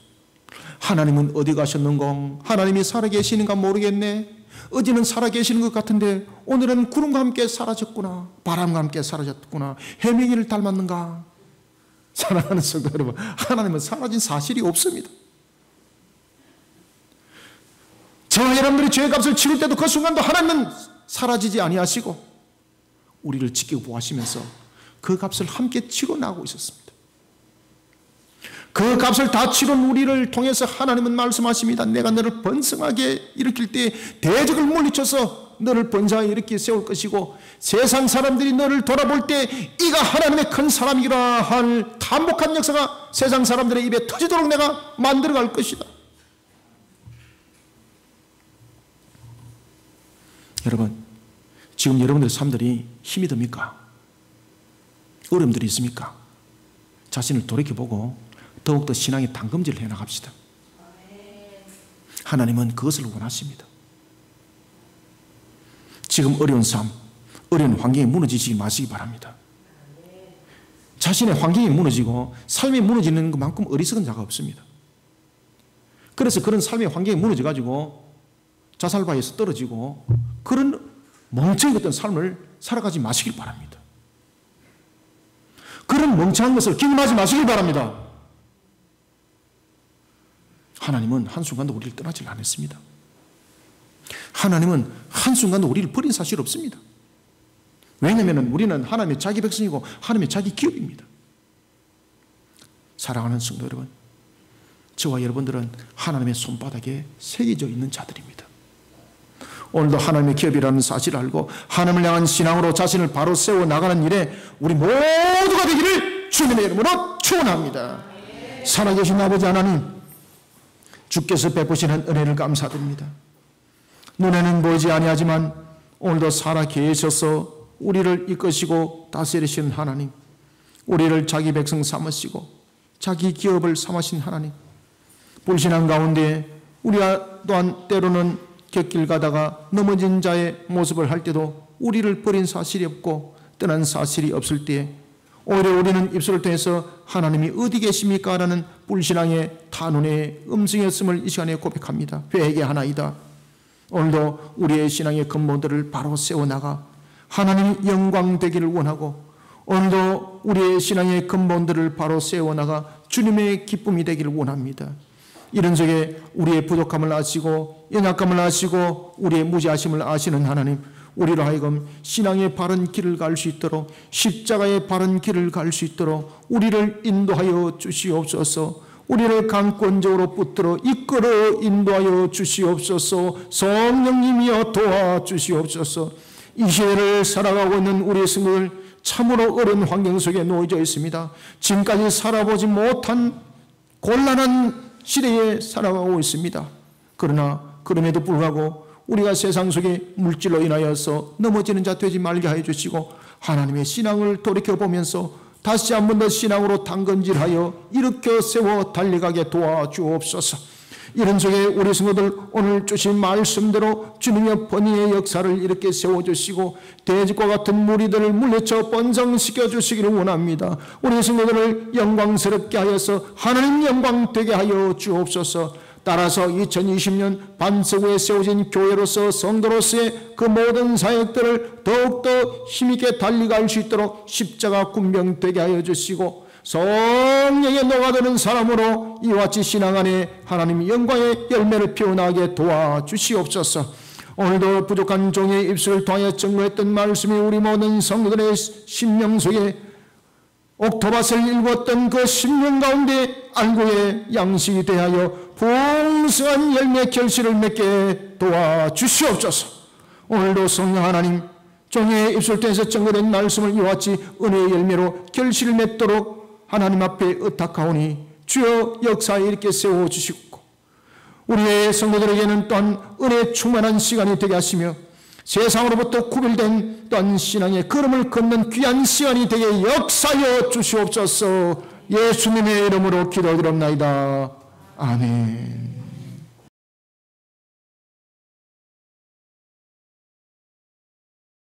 하나님은 어디 가셨는고? 하나님이 살아계시는가 모르겠네. 어제는 살아계시는 것 같은데 오늘은 구름과 함께 사라졌구나. 바람과 함께 사라졌구나. 해명이를 닮았는가? 사랑하는 성도 여러분, 하나님은 사라진 사실이 없습니다. 저와 여러분들이 죄의 값을 치를 때도 그 순간도 하나님은 사라지지 아니하시고 우리를 지키고 보호하시면서 그 값을 함께 치러 나가고 있었습니다. 그 값을 다 치른 우리를 통해서 하나님은 말씀하십니다. 내가 너를 번성하게 일으킬 때 대적을 물리쳐서 너를 번성하게 이렇게 세울 것이고 세상 사람들이 너를 돌아볼 때 이가 하나님의 큰 사람이라 할 탄복한 역사가 세상 사람들의 입에 터지도록 내가 만들어갈 것이다. 여러분, 지금 여러분들의 삶들이 힘이 듭니까? 어려움들이 있습니까? 자신을 돌이켜보고 더욱더 신앙의 당금질을 해나갑시다. 하나님은 그것을 원하십니다. 지금 어려운 삶, 어려운 환경에 무너지지 마시기 바랍니다. 자신의 환경이 무너지고 삶이 무너지는 것만큼 어리석은 자가 없습니다. 그래서 그런 삶의 환경이 무너져가지고 자살바에서 떨어지고 그런 멍청이 같은 삶을 살아가지 마시길 바랍니다. 그런 멍청한 것을 경험하지 마시길 바랍니다. 하나님은 한순간도 우리를 떠나지 않았습니다. 하나님은 한순간도 우리를 버린 사실 없습니다. 왜냐하면 우리는 하나님의 자기 백성이고 하나님의 자기 기업입니다. 사랑하는 성도 여러분, 저와 여러분들은 하나님의 손바닥에 새겨져 있는 자들입니다. 오늘도 하나님의 기업이라는 사실을 알고 하나님을 향한 신앙으로 자신을 바로 세워나가는 일에 우리 모두가 되기를 주님의 이름으로 축원합니다. 살아계신 아버지 하나님, 주께서 베푸시는 은혜를 감사드립니다. 눈에는 보이지 아니하지만 오늘도 살아계셔서 우리를 이끄시고 다스리시는 하나님, 우리를 자기 백성 삼으시고 자기 기업을 삼으신 하나님, 불신앙 가운데 우리가 또한 때로는 곁길 가다가 넘어진 자의 모습을 할 때도 우리를 버린 사실이 없고 떠난 사실이 없을 때 오히려 우리는 입술을 통해서 하나님이 어디 계십니까? 라는 불신앙의 탄원의 음성이었음을 이 시간에 고백합니다. 회개하나이다. 오늘도 우리의 신앙의 근본들을 바로 세워나가 하나님이 영광되기를 원하고 오늘도 우리의 신앙의 근본들을 바로 세워나가 주님의 기쁨이 되기를 원합니다. 이런 속에 우리의 부족함을 아시고 연약함을 아시고 우리의 무지하심을 아시는 하나님, 우리로 하여금 신앙의 바른 길을 갈 수 있도록 십자가의 바른 길을 갈 수 있도록 우리를 인도하여 주시옵소서. 우리를 강권적으로 붙들어 이끌어 인도하여 주시옵소서. 성령님이여 도와주시옵소서. 이 시대를 살아가고 있는 우리의 성도들 참으로 어려운 환경 속에 놓여져 있습니다. 지금까지 살아보지 못한 곤란한 시대에 살아가고 있습니다. 그러나 그럼에도 불구하고 우리가 세상 속에 물질로 인하여서 넘어지는 자 되지 말게 하여 주시고 하나님의 신앙을 돌이켜보면서 다시 한 번 더 신앙으로 당근질하여 일으켜 세워 달려가게 도와주옵소서. 이런 속에 우리 성도들 오늘 주신 말씀대로 주님의 번영의 역사를 이렇게 세워주시고 돼지과 같은 무리들을 물리쳐 번성시켜 주시기를 원합니다. 우리 성도들을 영광스럽게 하여서 하나님 영광 되게 하여 주옵소서. 따라서 2020년 반석에 세워진 교회로서 성도로서의 그 모든 사역들을 더욱더 힘있게 달리갈 수 있도록 십자가 군병되게 하여 주시고 성령에 녹아드는 사람으로 이와 같이 신앙 안에 하나님 영광의 열매를 피워나가게 도와주시옵소서. 오늘도 부족한 종의 입술을 통하여 증거했던 말씀이 우리 모든 성도들의 심령 속에 옥토밭을 읽었던 그 심령 가운데 안구의 양식이 되하여 풍성한 열매 결실을 맺게 도와주시옵소서. 오늘도 성령 하나님 종의 입술 통해서 증거된 말씀을 이와 같이 은혜의 열매로 결실을 맺도록 하나님 앞에 의탁하오니 주여 역사에 이렇게 세워주시고 우리의 성도들에게는 또한 은혜 충만한 시간이 되게 하시며 세상으로부터 구별된 또한 신앙의 걸음을 걷는 귀한 시간이 되게 역사하여 주시옵소서. 예수님의 이름으로 기도드립나이다. 아멘.